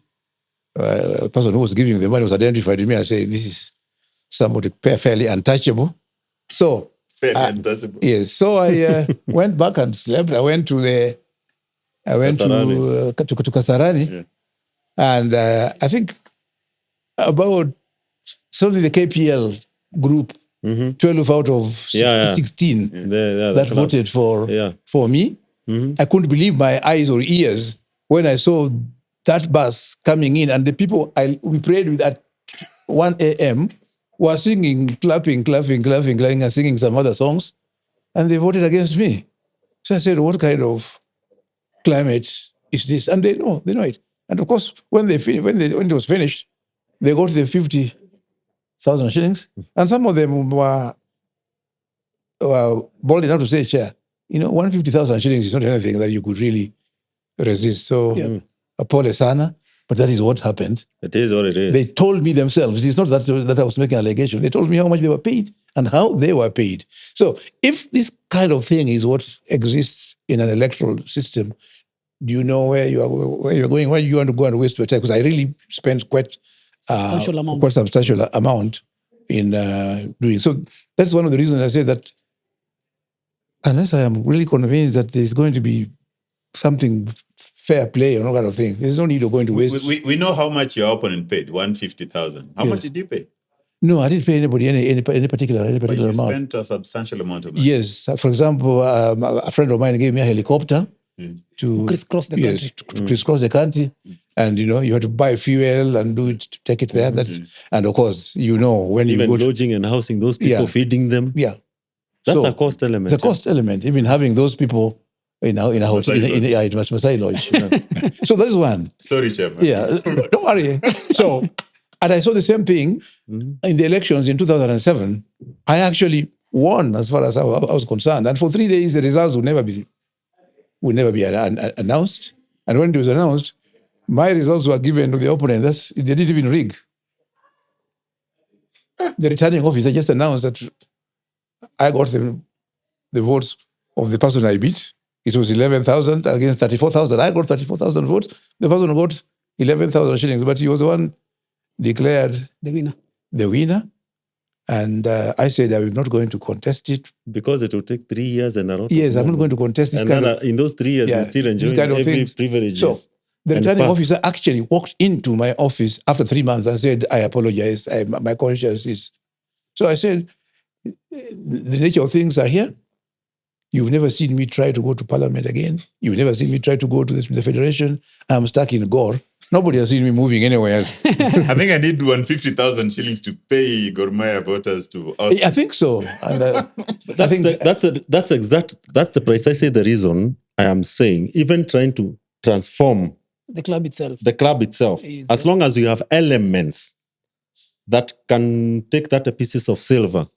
the person who was giving the money was identified to me. I say, this is somebody fairly untouchable. So... Fairly untouchable. Yes. So I went back and slept. I went to Kasarani. Yeah. And I think about certainly the KPL group, 12 out of 16 that voted for me. I couldn't believe my eyes or ears when I saw that bus coming in, and the people we prayed with at 1 a.m. were singing, clapping, and singing some other songs, and they voted against me. So I said, what kind of climate is this? And they know it. And of course, when it was finished, they got the 50,000 shillings, and some of them were bold enough to say, Chair, 150,000 shillings is not anything that you could really resist. So, Apole sana, but that is what happened. It is what it is. They told me themselves. It's not that I was making an allegation. They told me how much they were paid and how they were paid. So, if this kind of thing is what exists in an electoral system, do you know where you're going? Where you want to go and waste your time? Because I really spent quite substantial amount in doing. So that's one of the reasons I say that unless I am really convinced that there's going to be something fair play or no kind of thing, there's no need of going to waste. We know how much your opponent paid, 150,000. How much did you pay? No, I didn't pay anybody any particular amount. But you spent a substantial amount of money. Yes. For example, a friend of mine gave me a helicopter to crisscross the country. To crisscross the country. And, you had to buy fuel and do it, to take it there. And of course, when even you go lodging and housing those people, feeding them. Yeah. That's a cost element. It's a cost element, even having those people in a hotel, in Masai Lodge. So that is one. Sorry, Chairman. Yeah, don't worry. So, and I saw the same thing in the elections in 2007. I actually won as far as I was concerned. And for 3 days, the results would never be announced. And when it was announced, my results were given to the opponent. They didn't even rig. The returning officer just announced that I got the votes of the person I beat. It was 11,000 against 34,000. I got 34,000 votes. The person got 11,000 shillings, but he was the one declared the winner. And I said I was not going to contest it. Because it will take 3 years and a lot. Yes, I'm not going to contest this in those 3 years, you're still enjoying every privilege. So The And returning fact- officer actually walked into my office after 3 months and said, I apologize, my conscience is... So I said, the nature of things are here. You've never seen me try to go to parliament again. You've never seen me try to go to the federation. I'm stuck in Gor. Nobody has seen me moving anywhere. I think I need 150,000 shillings to pay Gor Mahia voters to oust. I think so. And, I think That's precisely the reason I am saying, even trying to transform The club itself. the club itself, Is, as long as you have elements that can take that pieces of silver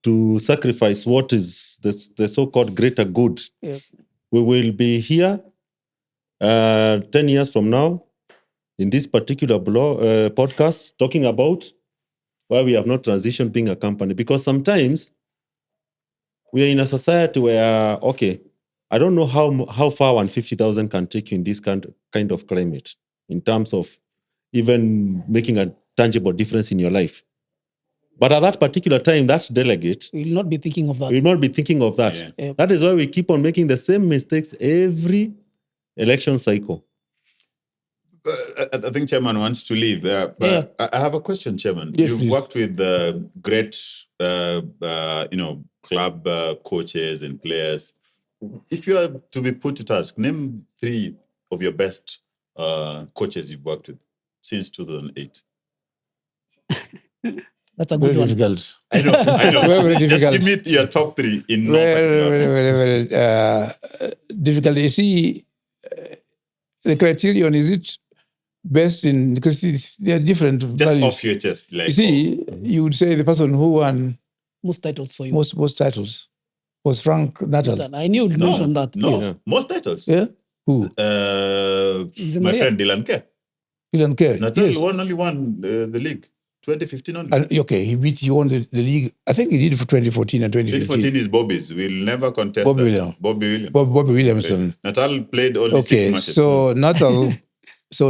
to sacrifice what is the so-called greater good, Yeah. we will be here 10 years from now in this particular podcast talking about why we have not transitioned being a company. Because sometimes we are in a society where, okay, I don't know how far 150,000 can take you in this kind of climate in terms of even making a tangible difference in your life. But at that particular time, that delegate we will not be thinking of that. will not be thinking of that. Yeah. Yeah. That is why we keep on making the same mistakes every election cycle. I think Chairman wants to leave. But I have a question, Chairman. Yes, You've please. worked with great, club coaches and players. If you are to be put to task, name 3 of your best coaches you've worked with since 2008. That's a very good one. difficult. I know. Very Just difficult. give me your top 3 in no Very, particular very, order. very difficult. You see, the criterion, is it best in... Because they are different Just values. off your chest. Like, You see, you would say the person who won Most titles for you. most titles was Frank Natal. I knew you'd mention that. No, Yeah. most titles. Yeah? Who? Is it My Maria? friend Dylan Kerr. Dylan Kerr. Natal Yes. only won the league. 2015 only. And, okay, he won the league. I think he did it for 2014 and 2015. 2014 is Bobby's. We'll never contest Bobby that. Williams. Bobby Williams. Bobby Williamson. Natal played only 6 Okay, matches. so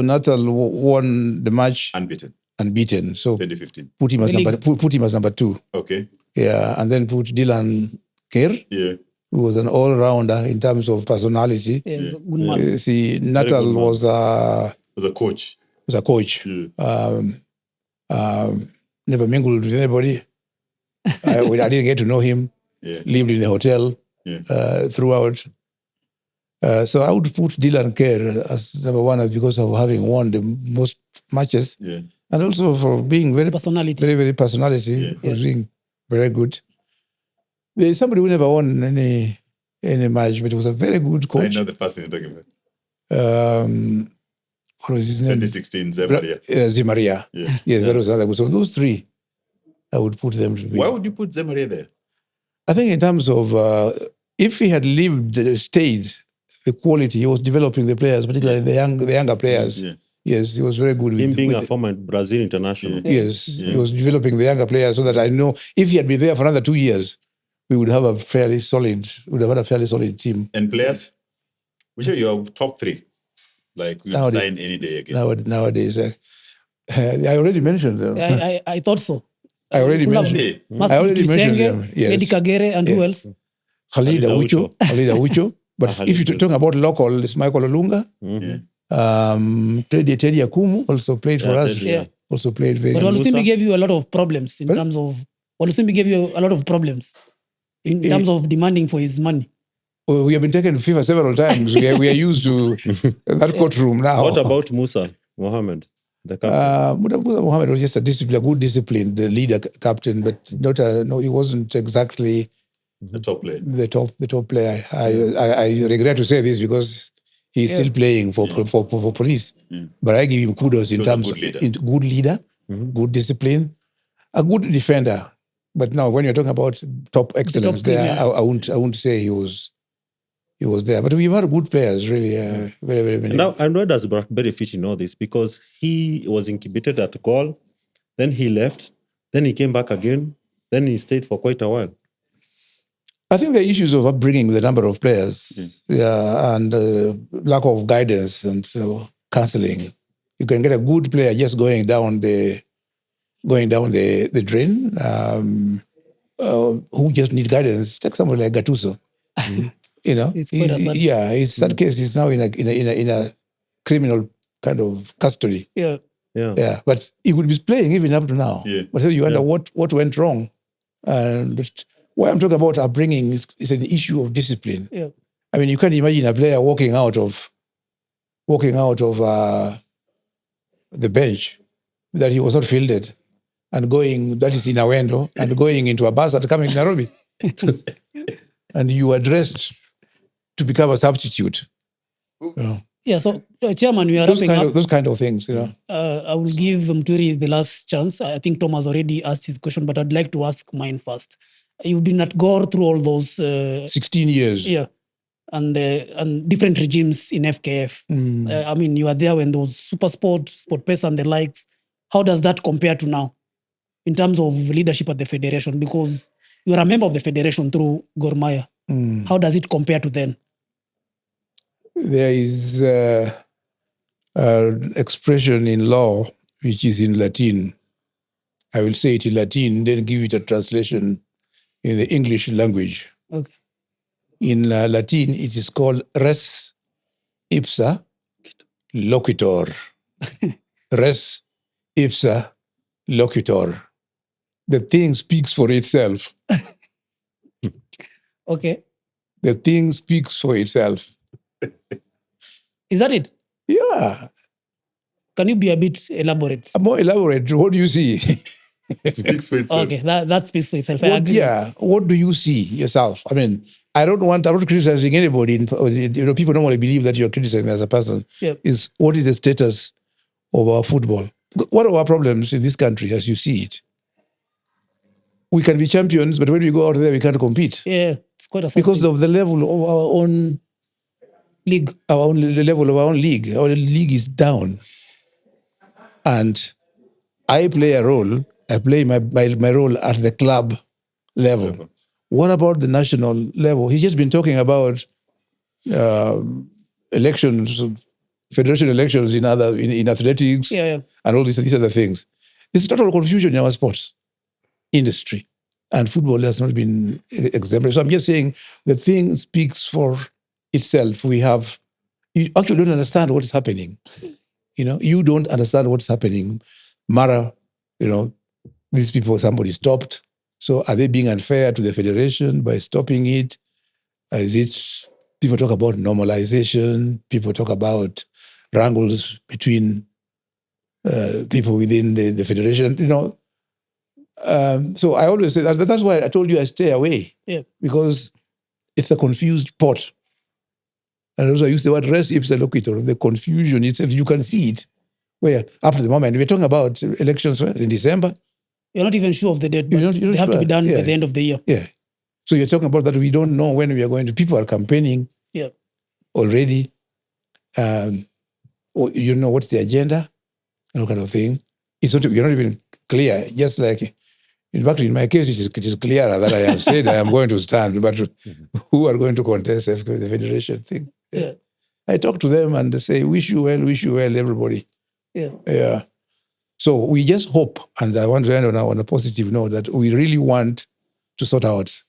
Natal, won the match Unbeaten. unbeaten. So 2015. put him as The league. put him as number 2. Okay. Yeah, and then put Dylan Kerr, Yeah. who was an all-rounder in terms of personality. Yeah, he's a good Yeah. man. See, Natal good man. was Was a coach. a coach. Yeah. Never mingled with anybody. I didn't get to know him. Yeah. Lived in the hotel throughout. So I would put Dylan Kerr as number 1 because of having won the most matches, Yeah. and also for being very, Personality. very, very personality. Yeah. For being very good. There's somebody who never won any match, but was a very good I coach. know the person you're talking about. What was his name? 2016, Zemaria. Zemaria. Yeah. Yes, that was another good. So those 3, I would put them to be. Why would you put Zemaria there? I think in terms of if he had stayed, the quality, he was developing the players, particularly the younger players. Yeah. Yes, he was very good Him with being with a former Brazil international. Yes, he was developing the younger players so that I know if he had been there for another 2 years, we would have had a fairly solid team. And players? Which are your top 3? Like, we'll Nowadays- sign any day again. Nowadays, I already mentioned them. I thought so. I already Love mentioned Hey, Must I be already mentioned them, Kisenge, yes. Eddie Kagere, and who Yeah. else? Khalid Khalid Awucho. But Khalid if you're talking about local, it's Michael Olunga. Mhm. Teddy Akumu also played for Yeah, us. Teddy, yeah. Also played very But well. Walusimbi gave you a lot of problems in terms of... Walusimbi gave you a lot of problems in terms of demanding for his money. We have been taken to FIFA several times. we are used to that courtroom now. What about Musa Mohammed, the captain? Musa Mohammed was just a good disciplined leader captain, but he wasn't exactly the top player. the top player. I regret to say this because he's still playing for police. Yeah. But I give him kudos in He was a terms good leader. good leader, good discipline, a good defender. But now, when you're talking about top excellence, team, there yeah. I won't say he was there. But we've had good players, really, very, very many. And where does Blackberry fit in all this? Because he was incubated at Gol, then he left, then he came back again, then he stayed for quite a while. I think the issues of upbringing the number of players, and lack of guidance and counseling. You can get a good player just going down the drain, who just need guidance. Take somebody like Gattuso. It's quite a sad- his sad case is now in a criminal kind of custody. Yeah. But he would be playing even up to now. Yeah. But so you wonder what went wrong. And what I'm talking about upbringing is an issue of discipline. Yeah. I mean, you can't imagine a player walking out of the bench that he was not fielded and going, that is in Awendo, and going into a bus and coming to Nairobi. And you were dressed to become a substitute. Yeah, so Chairman, we are wrapping up. Those kind of things, I will give Mturi the last chance. I think Tom has already asked his question, but I'd like to ask mine first. You've been at Gor through all those 16 years. Yeah, and different regimes in FKF. I mean, you are there when those Super Sport Pesa and the likes. How does that compare to now in terms of leadership at the federation? Because you are a member of the federation through Gor Mahia. How does it compare to then? There is an expression in law which is in Latin. I will say it in Latin, then give it a translation in the English language. Okay. In Latin, it is called res ipsa loquitur. Res ipsa loquitur. The thing speaks for itself. Okay. The thing speaks for itself. Is that it? Yeah. Can you be a bit elaborate? More elaborate. What do you see? It speaks for itself. Okay, that speaks for itself. I agree. Yeah. What do you see yourself? I mean, I'm not criticizing anybody. People don't want to believe that you're criticizing as a person. Yep. What is the status of our football? What are our problems in this country as you see it? We can be champions, but when we go out there, we can't compete. Yeah, it's quite a because of the level of our own league. The level of our own league. Our league is down. And I play a role. I play my role at the club level. What about the national level? He's just been talking about elections, federation elections in athletics, and all these other things. There's total confusion in our sports industry, and football has not been exemplary. So I'm just saying the thing speaks for itself. You actually don't understand what's happening. You don't understand what's happening. Mara, these people, somebody stopped. So are they being unfair to the federation by stopping it? People talk about normalization. People talk about wrangles between people within the federation. So I always say that's why I told you I stay away. Yeah. Because it's a confused pot. And also I use the word res ipsa loquitur, the confusion itself. You can see it. Where up to the moment, we're talking about elections in December. You're not even sure of the date, but they have to be done at the end of the year. Yeah. So you're talking about that we don't know when we are going to. People are campaigning already. What's the agenda? That kind of thing. You're not even clear. Just like, in fact, in my case, it is clearer that I have said I am going to stand, but who are going to contest the federation thing? Yeah. I talk to them and they say, wish you well, everybody. Yeah. So we just hope, and I want to end on a positive note, that we really want to sort out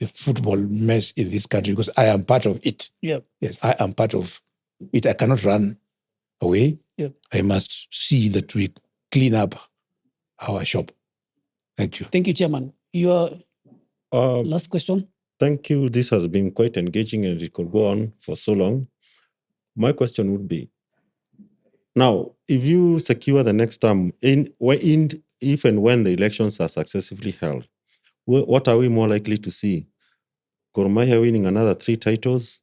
the football mess in this country because I am part of it. Yeah. Yes, I am part of it. I cannot run away. Yeah. I must see that we clean up our shop. Thank you. Thank you, Chairman. Your last question? Thank you. This has been quite engaging and it could go on for so long. My question would be, now, if you secure the next term, if and when the elections are successfully held, what are we more likely to see? Gor Mahia winning another 3 titles,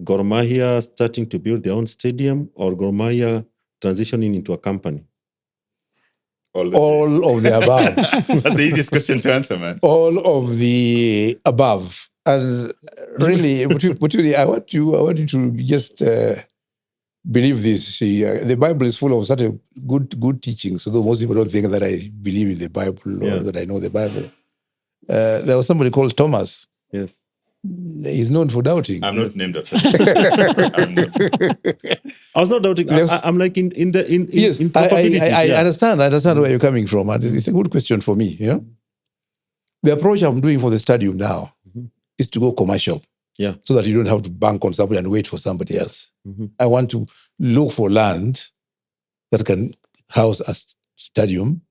Gor Mahia starting to build their own stadium, or Gor Mahia transitioning into a company? All of the above. That's the easiest question to answer, man. All of the above. And really, I want you to just believe this. The Bible is full of such a good teachings, although most people don't think that I believe in the Bible or that I know the Bible. There was somebody called Thomas. Yes. He's known for doubting. I'm not named after that. I was not doubting. I'm like in yes, I understand. I understand where you're coming from. And it's a good question for me. The approach I'm doing for the stadium now is to go commercial. Yeah. So that you don't have to bank on somebody and wait for somebody else. I want to look for land that can house a stadium,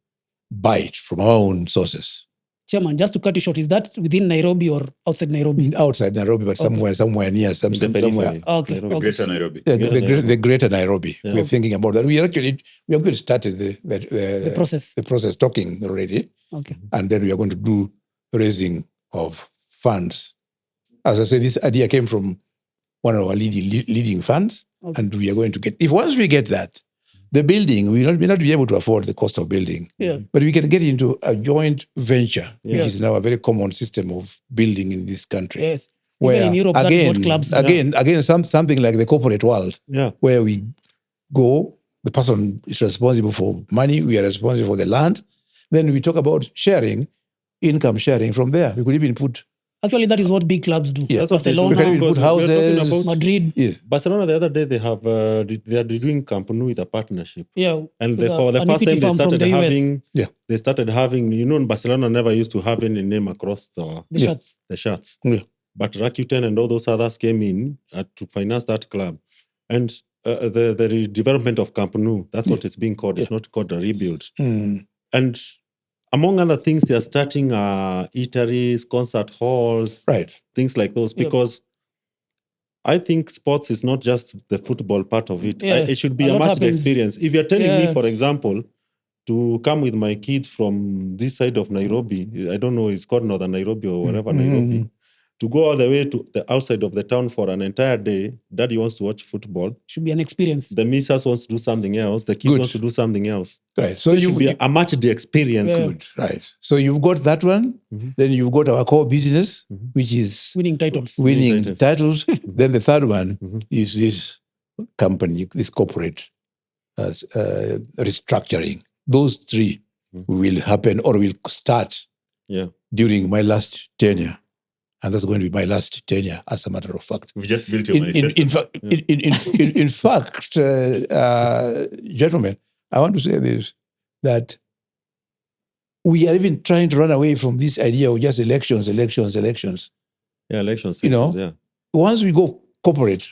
buy it from our own sources. Chairman, just to cut you short, is that within Nairobi or outside Nairobi? Outside Nairobi, but somewhere near, somewhere. Okay. Greater Nairobi. Yeah, the Greater Nairobi. Yeah. We're thinking about that. We have going to start the process. The process talking already. Okay. And then we are going to do raising of funds. As I said, this idea came from one of our leading funds, and we are going to get. If once we get that, the building we may not be able to afford the cost of building. Yeah. But we can get into a joint venture, Yeah. which is now a very common system of building in this country. Yes. Where Even in Europe, that's what clubs do. again, something like the corporate world, Yeah. where we go, the person is responsible for money, we are responsible for the land. Then we talk about sharing, income sharing from there. We could even put. Actually, that is what big clubs do. Yeah. That's what they do. We can Barcelona, even put Because we're talking houses. about- Madrid. Yeah. Barcelona the other day they are doing Camp Nou with a partnership. Yeah. And With for the an first equity time firm from the US. they started having, Barcelona never used to have any name across The Yeah. shots. the shirts. Yeah. But Rakuten and all those others came in to finance that club. And the redevelopment of Camp Nou, that's what it's being called. It's not called a rebuild. And among other things, they are starting eateries, concert halls, Right. things like those, Yeah. because I think sports is not just the football part of it. Yeah. It should be A a lot match happens. experience. If you're telling me, Yeah. for example, to come with my kids from this side of Nairobi, I don't know, it's called Northern Nairobi or wherever Nairobi, to go all the way to the outside of the town for an entire day. Daddy wants to watch football. Should be an experience. The missus wants to do something else. The kids Good. want to do something else. Right. So It should be a match day experience. Yeah. good. Right. So you've got that one. Then you've got our core business, which is Winning titles. winning Winning titles. Then the third one is this company, this corporate restructuring. Those three will happen or will start Yeah. during my last tenure. And that's going to be my last tenure, as a matter of fact. We just built your manifesto. In fact, gentlemen, I want to say this, that we are even trying to run away from this idea of just elections. Yeah, elections. Yeah. Once we go corporate,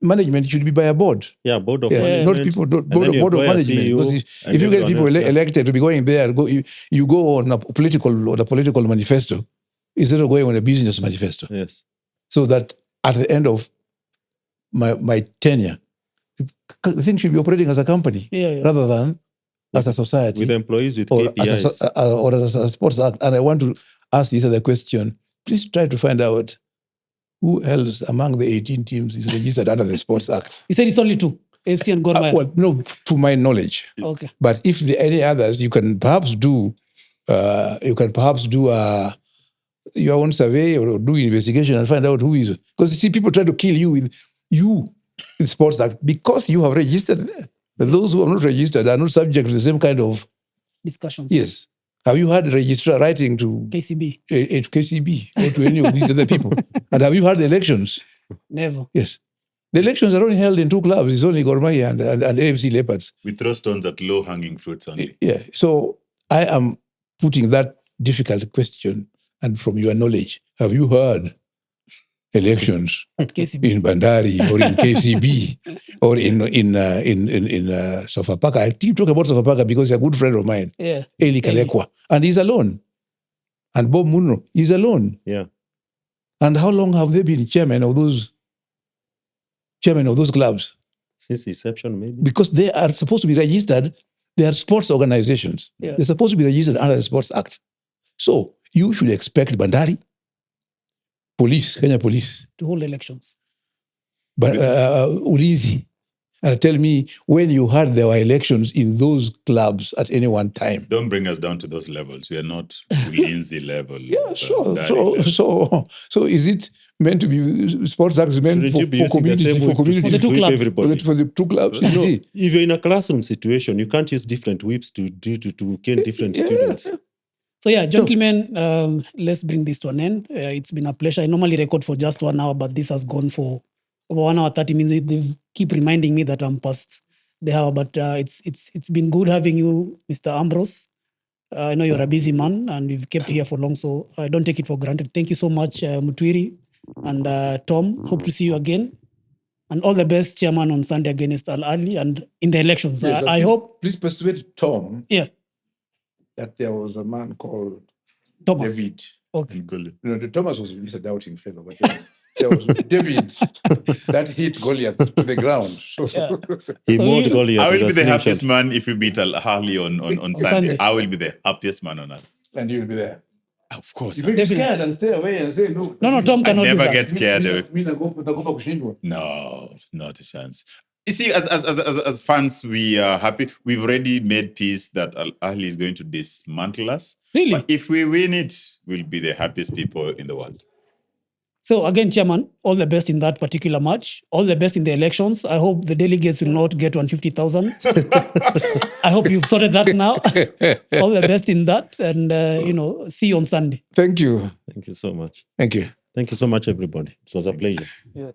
management should be by a board. Yeah, board of Yeah, management. not people. then Board you of employ a management. CEO, Because and if you get everyone people else, yeah. elected to be going there, you go on a political manifesto instead of going on a business manifesto. Yes. So that at the end of my tenure, the thing should be operating as a company rather than as a society With employees, with or KPIs. as a sports act. And I want to ask this other question. Please try to find out who else among the 18 teams is registered under the Sports Act. You said it's only two, FC and Gor Mahia. Well, no, to my knowledge. Okay. But if there are any others, you can perhaps do your own survey or do investigation and find out who is. Because you see, people try to kill you with Sports Act because you have registered there. But those who have not registered are not subject to the same kind of Discussions. yes. Have you had a registrar writing to KCB. KCB or to any of these other people? And have you had the elections? Never. Yes. The elections are only held in two clubs. It's only Gor Mahia and AFC Leopards. We throw stones at low-hanging fruits only. Yeah. So I am putting that difficult question. And from your knowledge, have you heard elections At KCB. in Bandari or in KCB or in Sofapaka? I keep talking about Sofapaka because he's a good friend of mine, Yeah. Eli Kalekwa, and he's alone. And Bob Munro, he's alone. Yeah. And how long have they been chairman of those clubs? Since inception, maybe. Because they are supposed to be registered. They are sports organizations. Yeah. They're supposed to be registered under the Sports Act. So you should expect Bandari, Kenya Police, To hold elections. but Ulinzi, and tell me when you heard there were elections in those clubs at any one time. Don't bring us down to those levels. We are not Ulinzi level. Yeah, sure. Dari level. So is it meant to be Sports Act is meant Shouldn't for you be using the community same for whip to community For the two whip clubs. everybody? for the two clubs? No, See, if you're in a classroom situation, you can't use different whips to cane different students. So yeah, gentlemen, let's bring this to an end. It's been a pleasure. I normally record for just 1 hour, but this has gone for over 1 hour, 30 minutes. They keep reminding me that I'm past the hour, but it's been good having you, Mr. Ambrose. I know you're a busy man and you've kept here for long, so I don't take it for granted. Thank you so much, Mutwiri and Tom. Hope to see you again. And all the best, Chairman, on Sunday against Ahly and in the elections. Yes, I hope. Please persuade Tom that there was a man called Thomas. David. Okay. Thomas was a doubting fellow, but there was David that hit Goliath to the ground. He moved Goliath. I will be the slingshot. happiest man if we beat Ahly on Sunday. I will be the happiest man on earth. And you'll be there. Of course. You may be scared and stay away and say, No, Tom I cannot do never that. get scared. No. No, not a chance. You see, as fans, we are happy. We've already made peace that Ahly is going to dismantle us. Really? But if we win it, we'll be the happiest people in the world. So again, Chairman, all the best in that particular match. All the best in the elections. I hope the delegates will not get 150,000. I hope you've sorted that now. All the best in that, and see you on Sunday. Thank you. Thank you so much. Thank you. Thank you so much, everybody. It was a pleasure. Yeah.